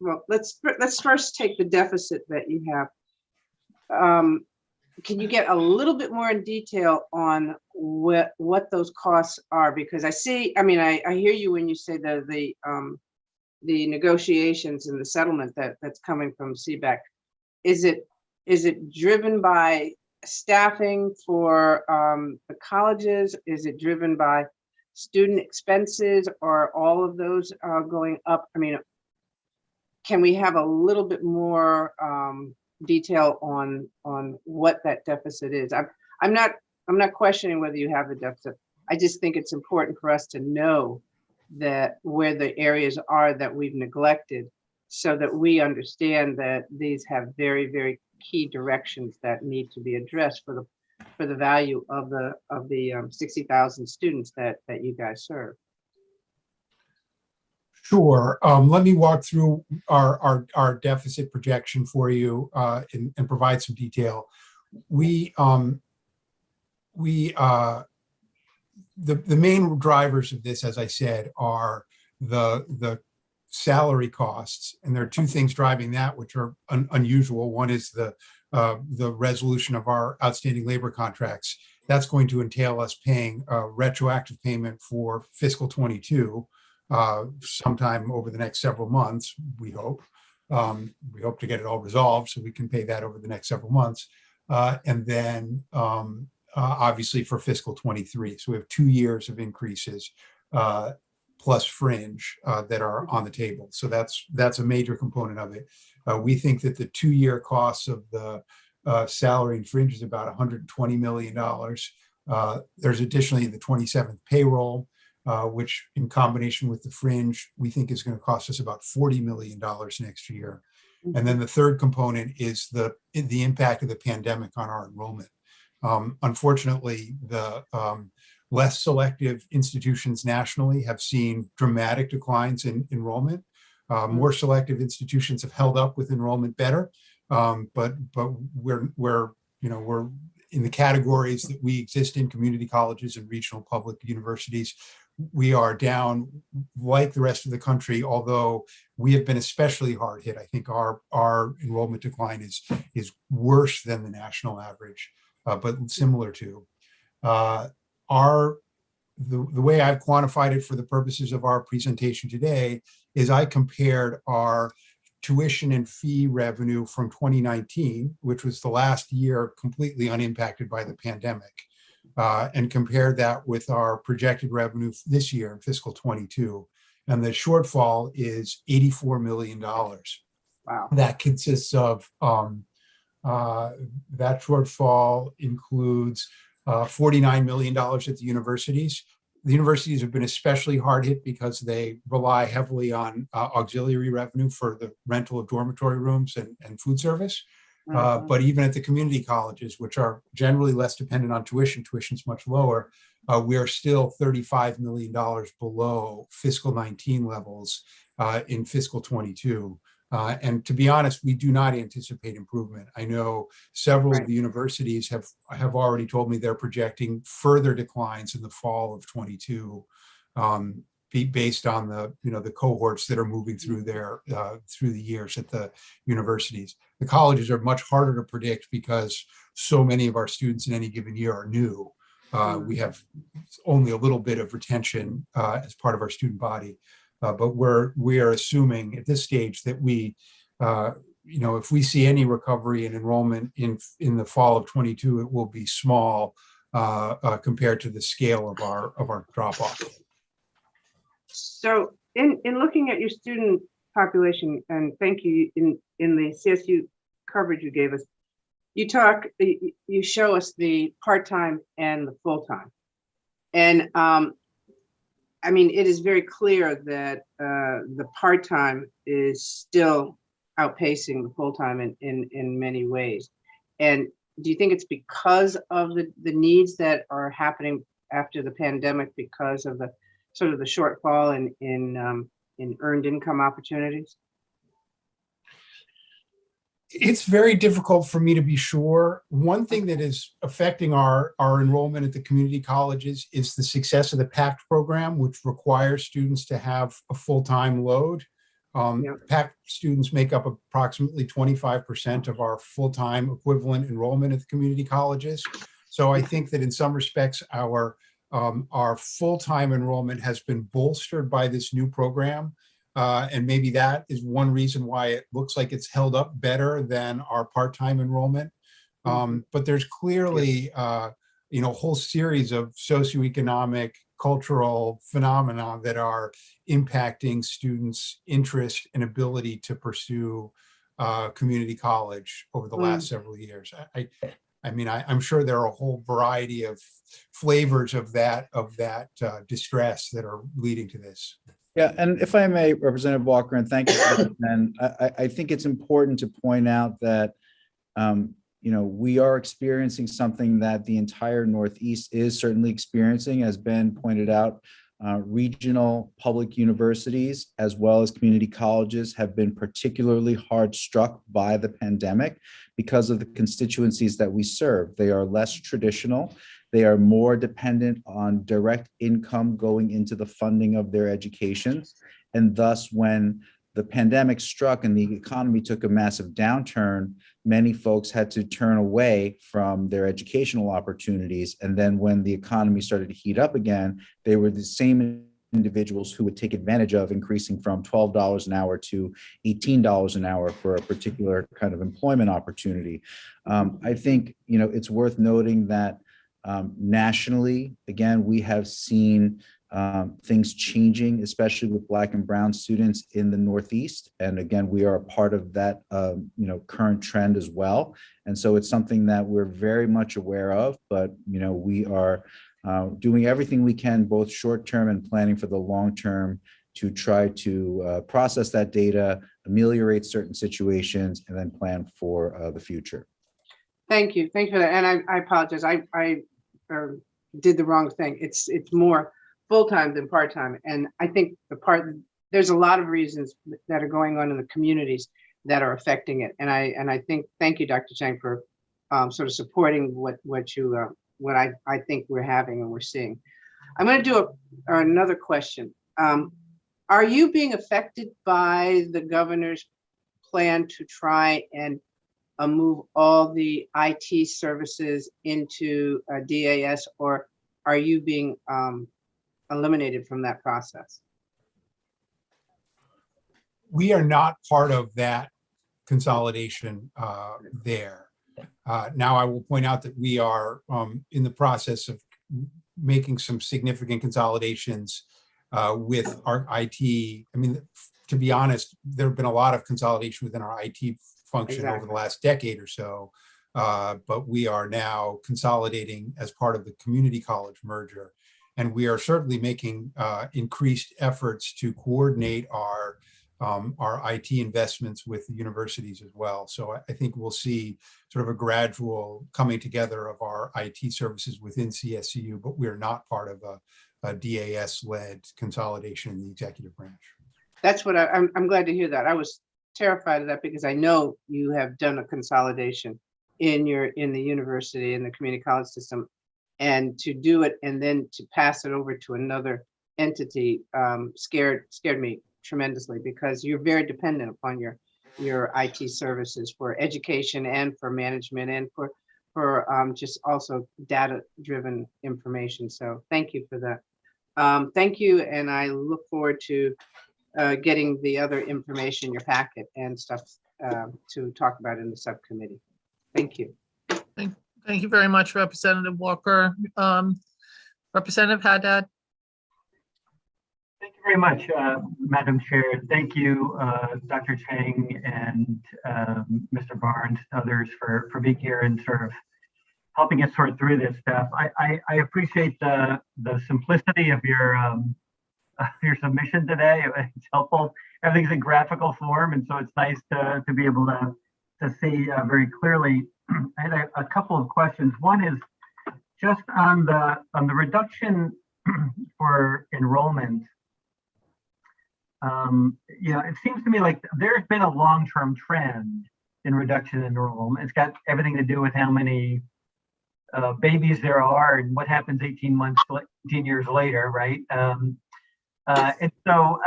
well, let's first take the deficit that you have. Can you get a little bit more in detail on what those costs are? Because I hear you when you say the negotiations and the settlement that's coming from CBEC. Is it driven by staffing for the colleges? Is it driven by student expenses, or all of those going up? I mean, can we have a little bit more detail on what that deficit is? I'm not questioning whether you have a deficit. I just think it's important for us to know that where the areas are that we've neglected, so that we understand that these have very, very key directions that need to be addressed for the value of the 60,000 students that you guys serve. Sure. Let me walk through our deficit projection for you and provide some detail. The main drivers of this, as I said, are the salary costs, and there are two things driving that, which are unusual. One is the resolution of our outstanding labor contracts. That's going to entail us paying a retroactive payment for fiscal 22 sometime over the next several months. We hope to get it all resolved so we can pay that over the next several months, and then obviously for fiscal 23. So we have 2 years of increases plus fringe that are on the table. So that's a major component of it. We think that the 2-year costs of the salary and fringe is about $120 million. There's additionally the 27th payroll, which in combination with the fringe, we think is going to cost us about $40 million next year. And then the third component is the impact of the pandemic on our enrollment. Unfortunately, the less selective institutions nationally have seen dramatic declines in enrollment. More selective institutions have held up with enrollment better, but we're in the categories that we exist in, community colleges and regional public universities. We are down like the rest of the country, although we have been especially hard hit. I think our enrollment decline is worse than the national average, but similar to. The way I've quantified it for the purposes of our presentation today is I compared our tuition and fee revenue from 2019, which was the last year completely unimpacted by the pandemic, and compared that with our projected revenue this year in fiscal 22. And the shortfall is $84 million. Wow. That consists of, that shortfall includes $49 million at the universities. The universities have been especially hard hit because they rely heavily on auxiliary revenue for the rental of dormitory rooms and food service. But even at the community colleges, which are generally less dependent on tuition's much lower, we are still $35 million below fiscal 19 levels in fiscal 22. And to be honest, we do not anticipate improvement. I know several of the universities have already told me they're projecting further declines in the fall of 22, based on the cohorts that are moving through through the years at the universities. The colleges are much harder to predict because so many of our students in any given year are new. We have only a little bit of retention as part of our student body. But we are assuming at this stage that if we see any recovery in enrollment in the fall of 22, it will be small compared to the scale of our drop off. So in looking at your student population, and thank you, in the CSU coverage you gave us, you show us the part-time and the full-time. And I mean, it is very clear that the part-time is still outpacing the full-time in many ways. And do you think it's because of the needs that are happening after the pandemic, because of the sort of the shortfall in earned income opportunities? It's very difficult for me to be sure. One thing that is affecting our enrollment at the community colleges is the success of the PACT program, which requires students to have a full-time load. PACT students make up approximately 25% of our full-time equivalent enrollment at the community colleges. So I think that in some respects, our full-time enrollment has been bolstered by this new program. And maybe that is one reason why it looks like it's held up better than our part-time enrollment. But there's clearly, a whole series of socioeconomic, cultural phenomena that are impacting students' interest and ability to pursue community college over the last several years. I'm sure there are a whole variety of flavors of that distress that are leading to this. Yeah, and if I may, Representative Walker, and thank you for that. And I think it's important to point out that, we are experiencing something that the entire Northeast is certainly experiencing, as Ben pointed out, regional public universities as well as community colleges have been particularly hard struck by the pandemic because of the constituencies that we serve. They are less traditional. They are more dependent on direct income going into the funding of their educations. And thus, when the pandemic struck and the economy took a massive downturn, many folks had to turn away from their educational opportunities. And then when the economy started to heat up again, they were the same individuals who would take advantage of increasing from $12 an hour to $18 an hour for a particular kind of employment opportunity. I think, it's worth noting that nationally, again, we have seen things changing, especially with Black and Brown students in the Northeast. And again, we are a part of that, current trend as well. And so it's something that we're very much aware of, but, we are doing everything we can, both short-term and planning for the long-term, to try to process that data, ameliorate certain situations, and then plan for the future. Thank you. Thank you for that. And I apologize. I did the wrong thing. It's more full-time than part-time. And I think there's a lot of reasons that are going on in the communities that are affecting it. And I think, thank you, Dr. Chang, for sort of supporting what I think we're having and we're seeing. I'm going to do another question. Are you being affected by the governor's plan to try and move all the IT services into DAS, or are you being eliminated from that process? We are not part of that consolidation there. Now, I will point out that we are in the process of making some significant consolidations with our IT. I mean, to be honest, there have been a lot of consolidation within our IT function over the last decade or so, but we are now consolidating as part of the community college merger. And we are certainly making increased efforts to coordinate our IT investments with the universities as well. So I think we'll see sort of a gradual coming together of our IT services within CSCU, but we are not part of a DAS-led consolidation in the executive branch. That's what I'm glad to hear that. I was terrified of that because I know you have done a consolidation in the university, in the community college system, and to do it and then to pass it over to another entity scared me tremendously, because you're very dependent upon your IT services for education and for management and for just also data-driven information. So thank you for that. Thank you, and I look forward to getting the other information, your packet and stuff to talk about in the subcommittee. Thank you. Thank you very much, Representative Walker. Representative Haddad. Thank you very much, Madam Chair. Thank you, Dr. Chang and Mr. Barnes, others for being here and sort of helping us sort through this stuff. I appreciate the simplicity of your submission today. It's helpful. Everything's in graphical form, and so it's nice to be able to see very clearly. I had a couple of questions. One is just on the reduction for enrollment. It seems to me like there's been a long-term trend in reduction in enrollment. It's got everything to do with how many babies there are and what happens 18 years later, right? And so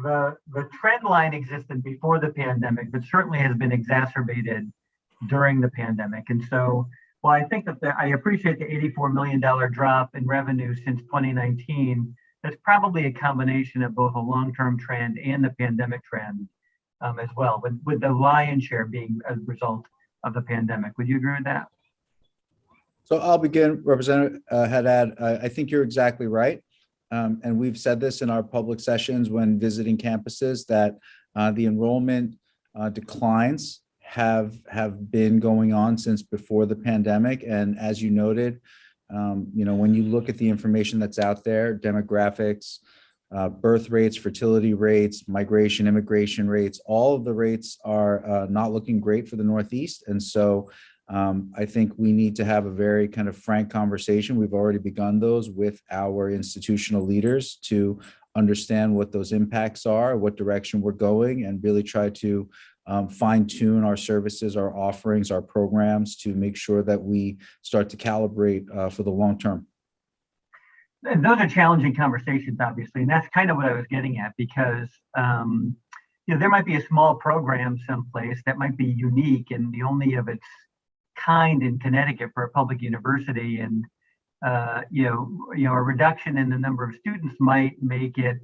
the trend line existed before the pandemic, but certainly has been exacerbated during the pandemic. And so, well, I think that I appreciate the $84 million drop in revenue since 2019. That's probably a combination of both a long-term trend and the pandemic trend as well, with the lion's share being a result of the pandemic. Would you agree with that? So I'll begin, Representative Haddad. I think you're exactly right. And we've said this in our public sessions when visiting campuses, that the enrollment declines have been going on since before the pandemic. And as you noted, when you look at the information that's out there, demographics, birth rates, fertility rates, migration, immigration rates, all of the rates are not looking great for the Northeast. And so I think we need to have a very kind of frank conversation. We've already begun those with our institutional leaders to understand what those impacts are, what direction we're going, and really try to fine tune our services, our offerings, our programs to make sure that we start to calibrate for the long term. And those are challenging conversations, obviously, and that's kind of what I was getting at, because there might be a small program someplace that might be unique and the only of its kind in Connecticut for a public university, and a reduction in the number of students might make it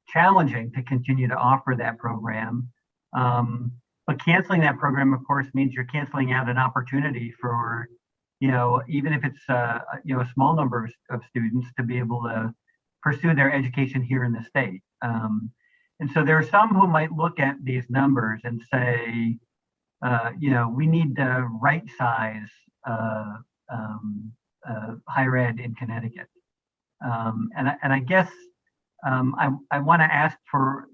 challenging to continue to offer that program. But canceling that program, of course, means you're canceling out an opportunity for, even if it's a small number of students to be able to pursue their education here in the state. And so there are some who might look at these numbers and say, we need to right size higher ed in Connecticut. And I guess I want to ask for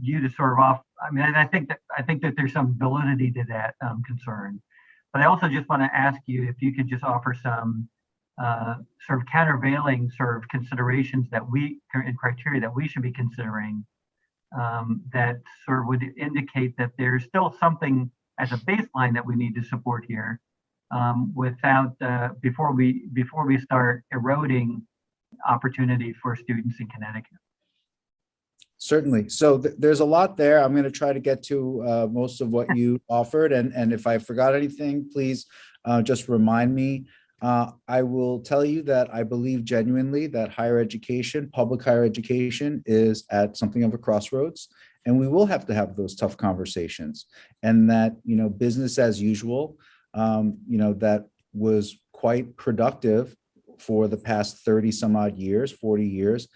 you to sort of I think that there's some validity to that concern, but I also just want to ask you if you could just offer some sort of countervailing sort of considerations and criteria that we should be considering that sort of would indicate that there's still something as a baseline that we need to support here without before we start eroding opportunity for students in Connecticut. Certainly. So there's a lot there. I'm going to try to get to most of what you offered. And if I forgot anything, please just remind me. I will tell you that I believe genuinely that higher education, public higher education, is at something of a crossroads, and we will have to have those tough conversations. And that, business as usual, that was quite productive for the past 30 some odd years, 40 years.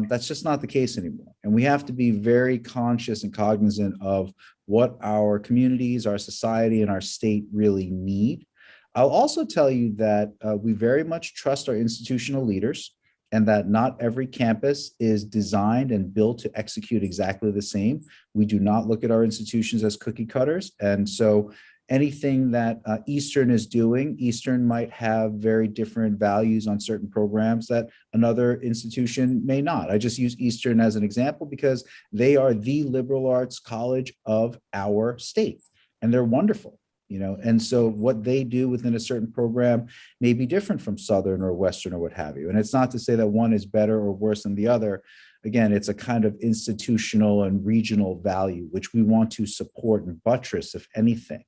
That's just not the case anymore. And we have to be very conscious and cognizant of what our communities, our society, and our state really need. I'll also tell you that we very much trust our institutional leaders, and that not every campus is designed and built to execute exactly the same. We do not look at our institutions as cookie cutters. And so anything that Eastern is doing, Eastern might have very different values on certain programs that another institution may not. I just use Eastern as an example because they are the liberal arts college of our state, and they're wonderful. And so what they do within a certain program may be different from Southern or Western or what have you. And it's not to say that one is better or worse than the other. Again, it's a kind of institutional and regional value, which we want to support and buttress, if anything.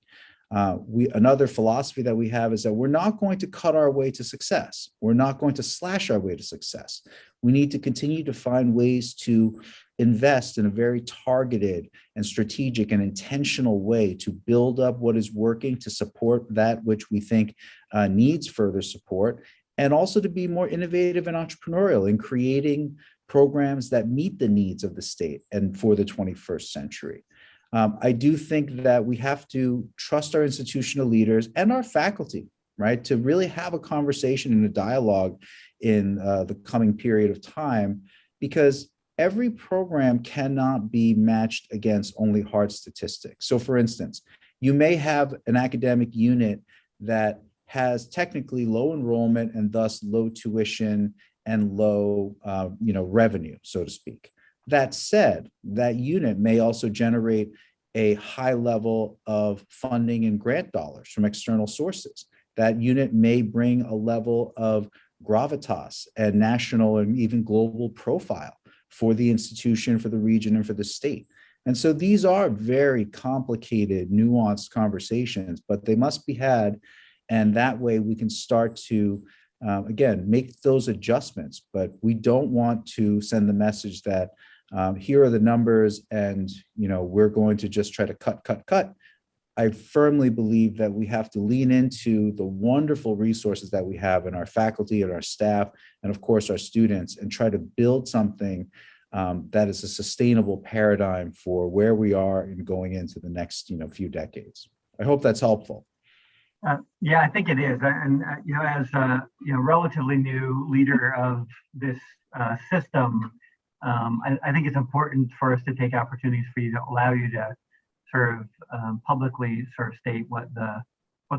Another philosophy that we have is that we're not going to cut our way to success. We're not going to slash our way to success. We need to continue to find ways to invest in a very targeted and strategic and intentional way to build up what is working, to support that which we think needs further support, and also to be more innovative and entrepreneurial in creating programs that meet the needs of the state and for the 21st century. I do think that we have to trust our institutional leaders and our faculty, right, to really have a conversation and a dialogue in the coming period of time, because every program cannot be matched against only hard statistics. So for instance, you may have an academic unit that has technically low enrollment and thus low tuition and low revenue, so to speak. That said, that unit may also generate a high level of funding and grant dollars from external sources. That unit may bring a level of gravitas and national and even global profile for the institution, for the region, and for the state. And so these are very complicated, nuanced conversations, but they must be had. And that way we can start to, again, make those adjustments. But we don't want to send the message that here are the numbers and we're going to just try to cut. I firmly believe that we have to lean into the wonderful resources that we have in our faculty and our staff, and of course our students, and try to build something that is a sustainable paradigm for where we are and going into the next few decades. I hope that's helpful. Yeah, I think it is. And as a relatively new leader of this system, I think it's important for us to take opportunities for you to allow you to sort of publicly sort of state what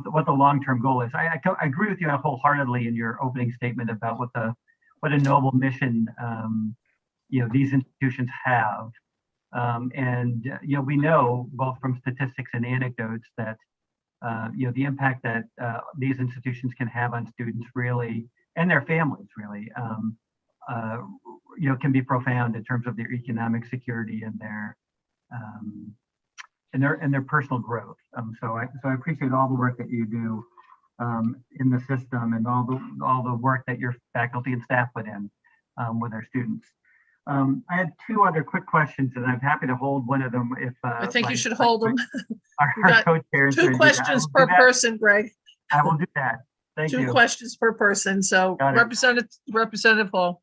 what the long-term goal is. I agree with you wholeheartedly in your opening statement about what a noble mission these institutions have. We know both from statistics and anecdotes that the impact that these institutions can have on students really, and their families really, can be profound in terms of their economic security and their personal growth. So I appreciate all the work that you do in the system and all the work that your faculty and staff put in with our students. I had two other quick questions, and I'm happy to hold one of them if I think you should hold them. Our co-chairs Two questions per person, Greg. I will do that. Thank you. Two questions per person. So Representative Hall.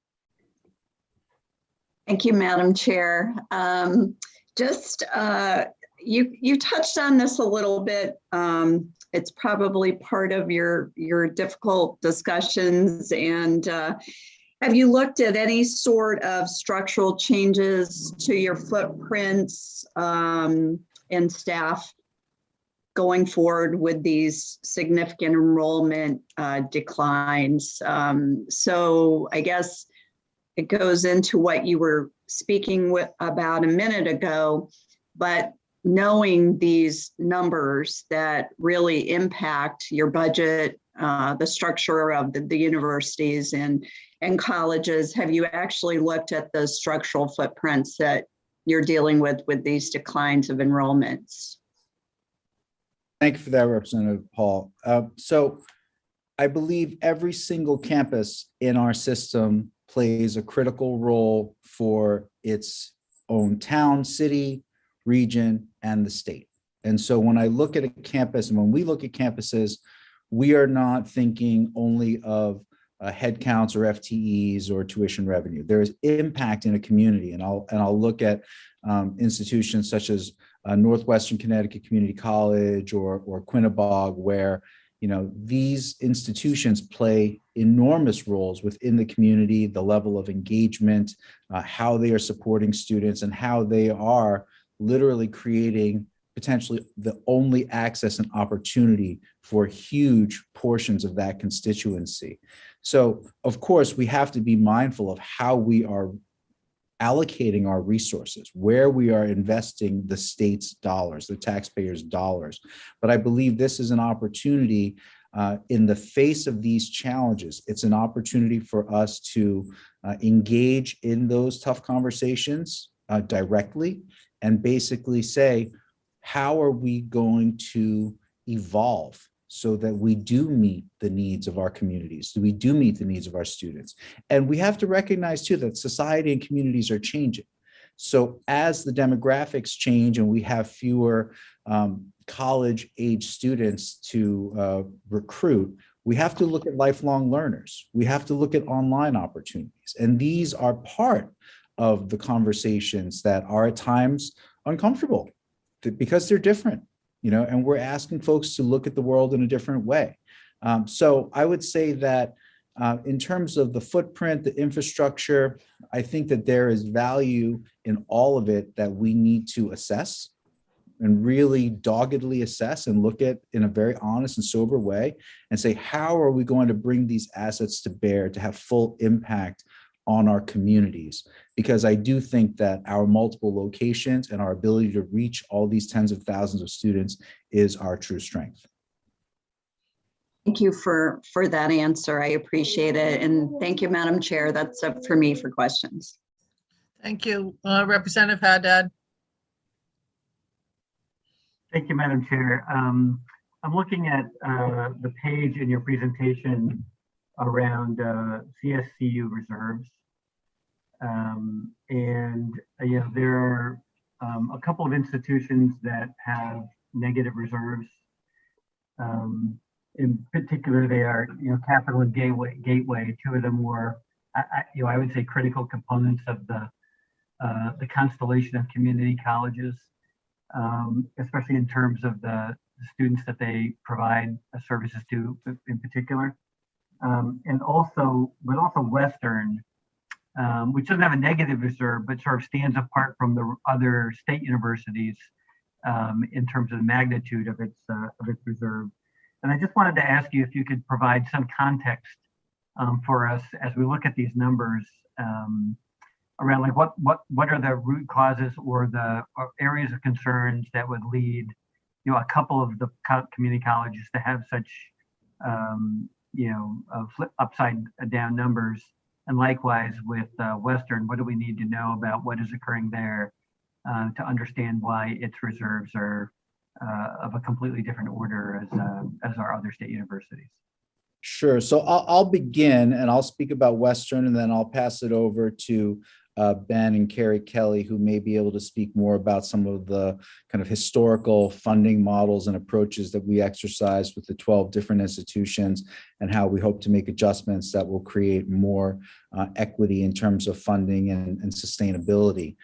Thank you, Madam Chair. You touched on this a little bit. It's probably part of your difficult discussions. And have you looked at any sort of structural changes to your footprints and staff going forward with these significant enrollment declines? So I guess it goes into what you were speaking about a minute ago, but knowing these numbers that really impact your budget, the structure of the universities and colleges, have you actually looked at the structural footprints that you're dealing with these declines of enrollments? Thank you for that, Representative Hall. So I believe every single campus in our system plays a critical role for its own town, city, region, and the state. And so when I look at a campus and when we look at campuses, we are not thinking only of head counts or FTEs or tuition revenue. There is impact in a community, and I'll look at institutions such as Northwestern Connecticut Community College or Quinnebog, where these institutions play enormous roles within the community, the level of engagement, how they are supporting students, and how they are literally creating potentially the only access and opportunity for huge portions of that constituency. So, of course, we have to be mindful of how we are allocating our resources, where we are investing the state's dollars, the taxpayers' dollars. But I believe this is an opportunity in the face of these challenges. It's an opportunity for us to engage in those tough conversations directly and basically say, how are we going to evolve so that we do meet the needs of our communities, we do meet the needs of our students? And we have to recognize too that society and communities are changing. So as the demographics change and we have fewer college-age students to recruit, we have to look at lifelong learners. We have to look at online opportunities. And these are part of the conversations that are at times uncomfortable because they're different, and we're asking folks to look at the world in a different way. So I would say that in terms of the footprint, the infrastructure, I think that there is value in all of it that we need to assess and really doggedly assess and look at in a very honest and sober way and say, how are we going to bring these assets to bear to have full impact on our communities? Because I do think that our multiple locations and our ability to reach all these tens of thousands of students is our true strength. Thank you for that answer. I appreciate it. And thank you, Madam Chair. That's up for me for questions. Thank you. Representative Haddad. Thank you, Madam Chair. I'm looking at the page in your presentation around CSCU reserves. There are a couple of institutions that have negative reserves. In particular, they are, Capital and Gateway. Two of them were, I would say, critical components of the constellation of community colleges, especially in terms of the students that they provide services to, in particular, but also Western, which doesn't have a negative reserve, but sort of stands apart from the other state universities in terms of the magnitude of its reserve. And I just wanted to ask you if you could provide some context for us as we look at these numbers around like what are the root causes or the areas of concerns that would lead a couple of the community colleges to have such flip upside down numbers, and likewise with Western, what do we need to know about what is occurring there to understand why its reserves are of a completely different order as our other state universities? Sure. So I'll begin and I'll speak about Western, and then I'll pass it over to Ben and Carrie Kelly, who may be able to speak more about some of the kind of historical funding models and approaches that we exercise with the 12 different institutions, and how we hope to make adjustments that will create more equity in terms of funding and sustainability.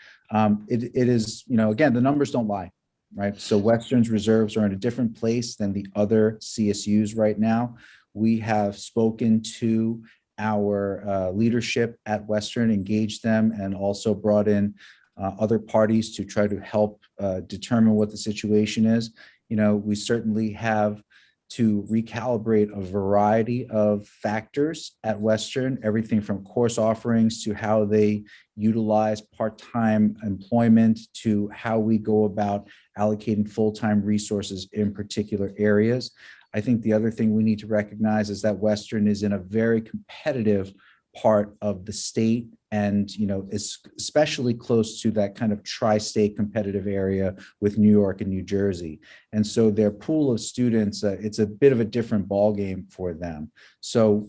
It is, again, the numbers don't lie, right? So Western's reserves are in a different place than the other CSUs right now. We have spoken to our leadership at Western, engaged them, and also brought in other parties to try to help determine what the situation is. We certainly have to recalibrate a variety of factors at Western, everything from course offerings to how they utilize part-time employment to how we go about allocating full-time resources in particular areas. I think the other thing we need to recognize is that Western is in a very competitive part of the state, and is especially close to that kind of tri-state competitive area with New York and New Jersey. And so their pool of students, it's a bit of a different ballgame for them. So,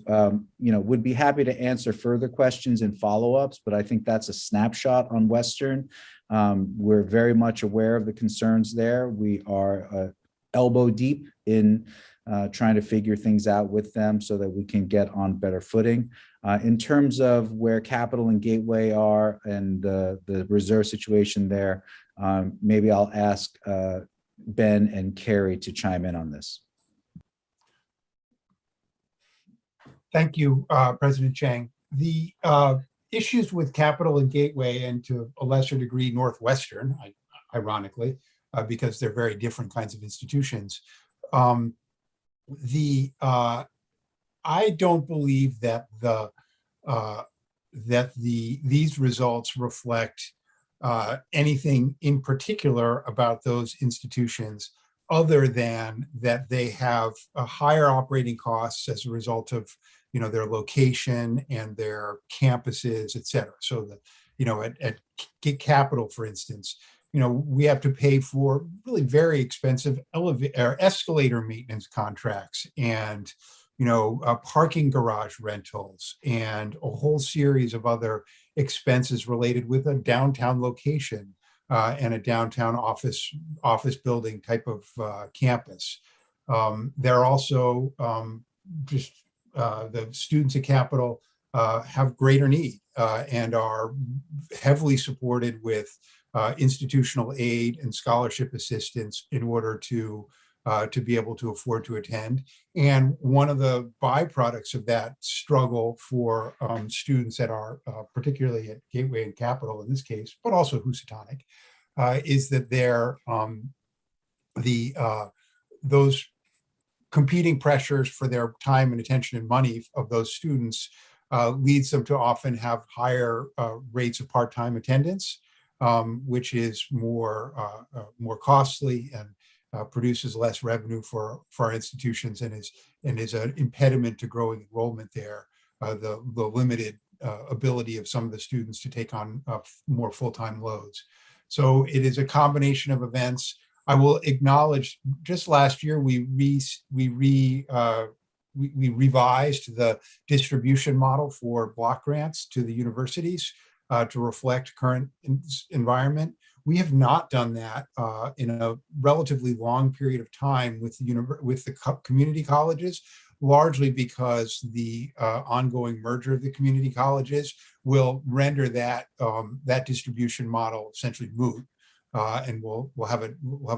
would be happy to answer further questions and follow-ups, but I think that's a snapshot on Western. We're very much aware of the concerns there. We are elbow deep in trying to figure things out with them so that we can get on better footing. In terms of where Capital and Gateway are and the reserve situation there, maybe I'll ask Ben and Carrie to chime in on this. Thank you, President Chang. The issues with Capital and Gateway, and to a lesser degree Northwestern, ironically, because they're very different kinds of institutions. I don't believe that these results reflect anything in particular about those institutions, other than that they have higher operating costs as a result of their location and their campuses, et cetera. So at Capital, for instance, we have to pay for really very expensive escalator maintenance contracts, and parking garage rentals, and a whole series of other expenses related with a downtown location and a downtown office building type of campus. They're also the students at Capital have greater need and are heavily supported with institutional aid and scholarship assistance in order to be able to afford to attend. And one of the byproducts of that struggle for students that are particularly at Gateway and Capital in this case, but also Housatonic, is that those competing pressures for their time and attention and money of those students leads them to often have higher rates of part-time attendance, which is more costly and produces less revenue for our institutions, and is an impediment to growing enrollment there. The limited ability of some of the students to take on more full-time loads. So it is a combination of events. I will acknowledge, just last year we revised the distribution model for block grants to the universities to reflect current environment. We have not done that in a relatively long period of time with the community colleges, largely because the ongoing merger of the community colleges will render that distribution model essentially moot, and we'll have a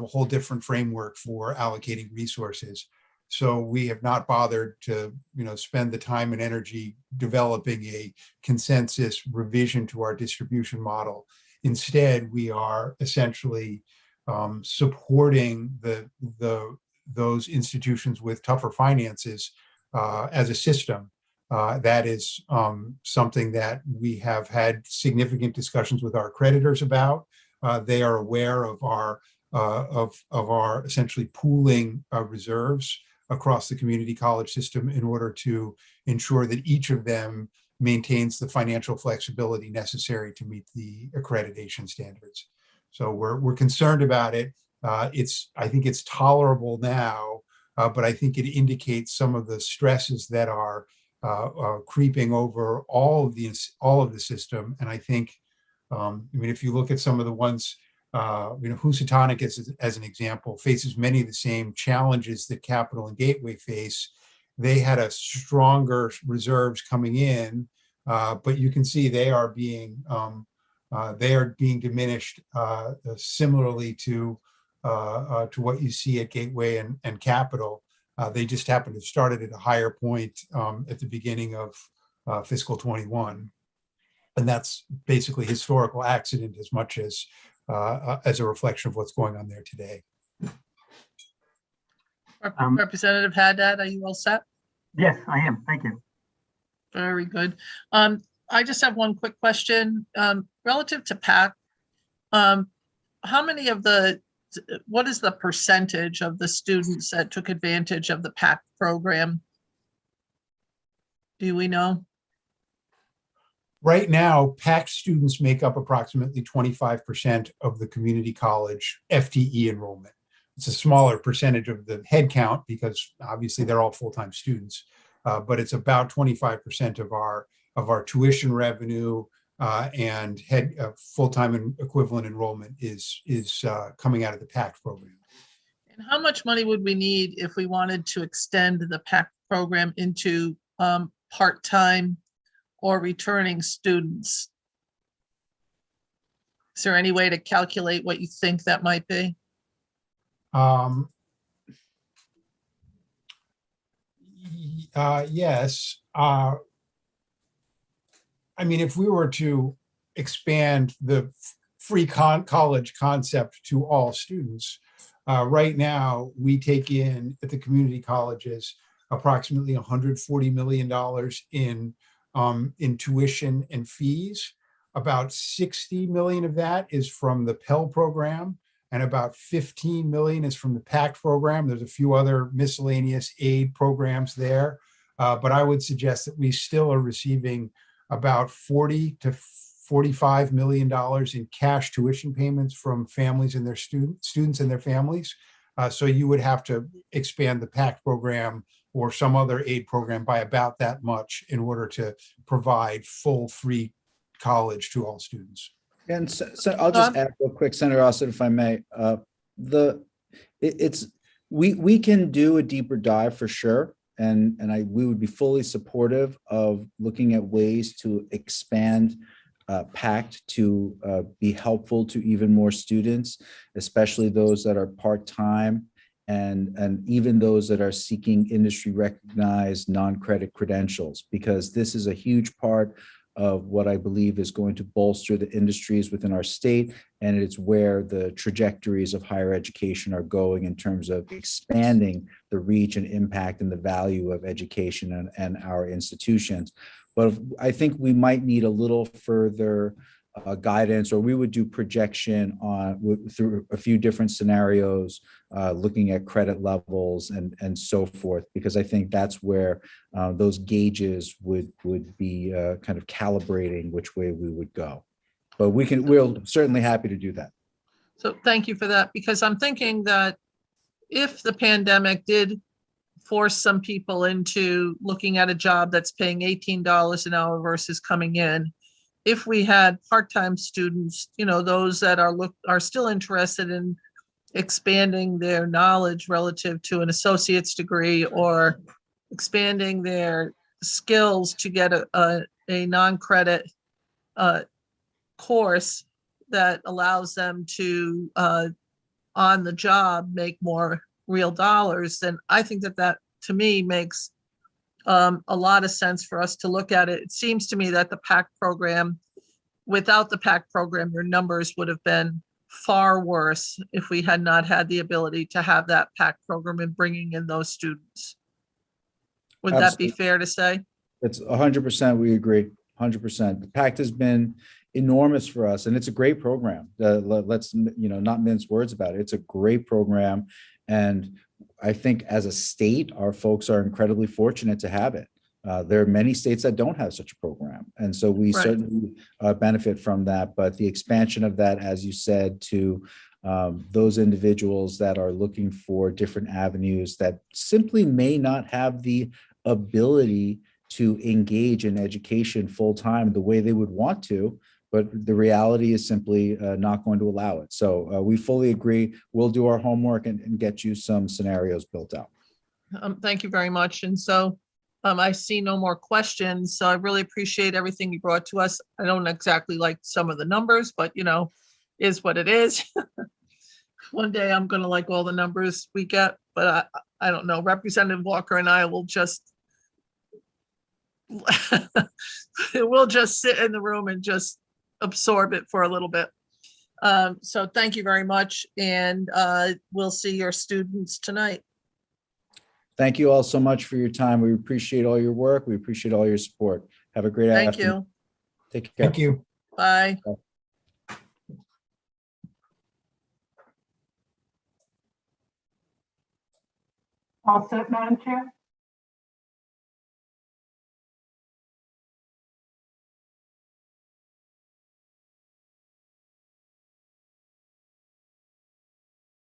whole different framework for allocating resources. So we have not bothered to spend the time and energy developing a consensus revision to our distribution model. Instead, we are essentially supporting those institutions with tougher finances as a system. That is something that we have had significant discussions with our creditors about. They are aware of our essentially pooling reserves across the community college system in order to ensure that each of them maintains the financial flexibility necessary to meet the accreditation standards. So we're concerned about it. I think it's tolerable now, but I think it indicates some of the stresses that are creeping over all of the system. And I think, if you look at some of the ones, Housatonic as an example faces many of the same challenges that Capital and Gateway face. They had a stronger reserves coming in, but you can see they are being diminished similarly to what you see at Gateway and Capital. They just happen to have started at a higher point at the beginning of fiscal 21. And that's basically historical accident as much as a reflection of what's going on there today. Representative Haddad, are you all set? Yes, I am. Thank you. Very good. I just have one quick question. Relative to PAC, what is the percentage of the students that took advantage of the PAC program? Do we know? Right now, PAC students make up approximately 25% of the community college FTE enrollment. It's a smaller percentage of the head count because obviously they're all full-time students, but it's about 25% of our tuition revenue and full-time and equivalent enrollment is coming out of the PAC program. And how much money would we need if we wanted to extend the PAC program into part-time or returning students? Is there any way to calculate what you think that might be? Yes. If we were to expand the free college concept to all students, right now we take in at the community colleges approximately $140 million in tuition and fees. About 60 million of that is from the Pell program, and about 15 million is from the PAC program. There's a few other miscellaneous aid programs there, but I would suggest that we still are receiving about $40 to $45 million in cash tuition payments from families and their students and their families. So you would have to expand the PAC program or some other aid program by about that much in order to provide full free college to all students. And so I'll just add real quick, Senator Austin, if I may. We can do a deeper dive for sure, and we would be fully supportive of looking at ways to expand PACT to be helpful to even more students, especially those that are part-time and even those that are seeking industry recognized non-credit credentials, because this is a huge part of what I believe is going to bolster the industries within our state, and it's where the trajectories of higher education are going in terms of expanding the reach and impact and the value of education and our institutions. But I think we might need a little further guidance, or we would do projection through a few different scenarios, looking at credit levels and so forth, because I think that's where those gauges would be kind of calibrating which way we would go. But we're certainly happy to do that. So thank you for that, because I'm thinking that if the pandemic did force some people into looking at a job that's paying $18 an hour versus coming in, if we had part-time students, those that are still interested in expanding their knowledge relative to an associate's degree or expanding their skills to get a non-credit course that allows them to, on the job, make more real dollars, then I think that to me makes a lot of sense for us to look at it. It seems to me that the PAC program, without the PAC program, your numbers would have been far worse if we had not had the ability to have that PAC program and bringing in those students. Would that be Absolutely. fair to say? It's 100%, we agree, 100%. The PACT has been enormous for us, and it's a great program. Let's, not mince words about it. It's a great program, and I think as a state, our folks are incredibly fortunate to have it. There are many states that don't have such a program, and so we Right. certainly benefit from that. But the expansion of that, as you said, to those individuals that are looking for different avenues that simply may not have the ability to engage in education full time the way they would want to, but the reality is simply not going to allow it. So we fully agree. We'll do our homework and get you some scenarios built out. Thank you very much. And so I see no more questions. So I really appreciate everything you brought to us. I don't exactly like some of the numbers, but is what it is. One day I'm going to like all the numbers we get, but I don't know. Representative Walker and I will just we'll just sit in the room and just absorb it for a little bit. So thank you very much. And we'll see your students tonight. Thank you all so much for your time. We appreciate all your work. We appreciate all your support. Have a great Thank afternoon. you. Take care. Thank you. Bye. All set, Madam Chair?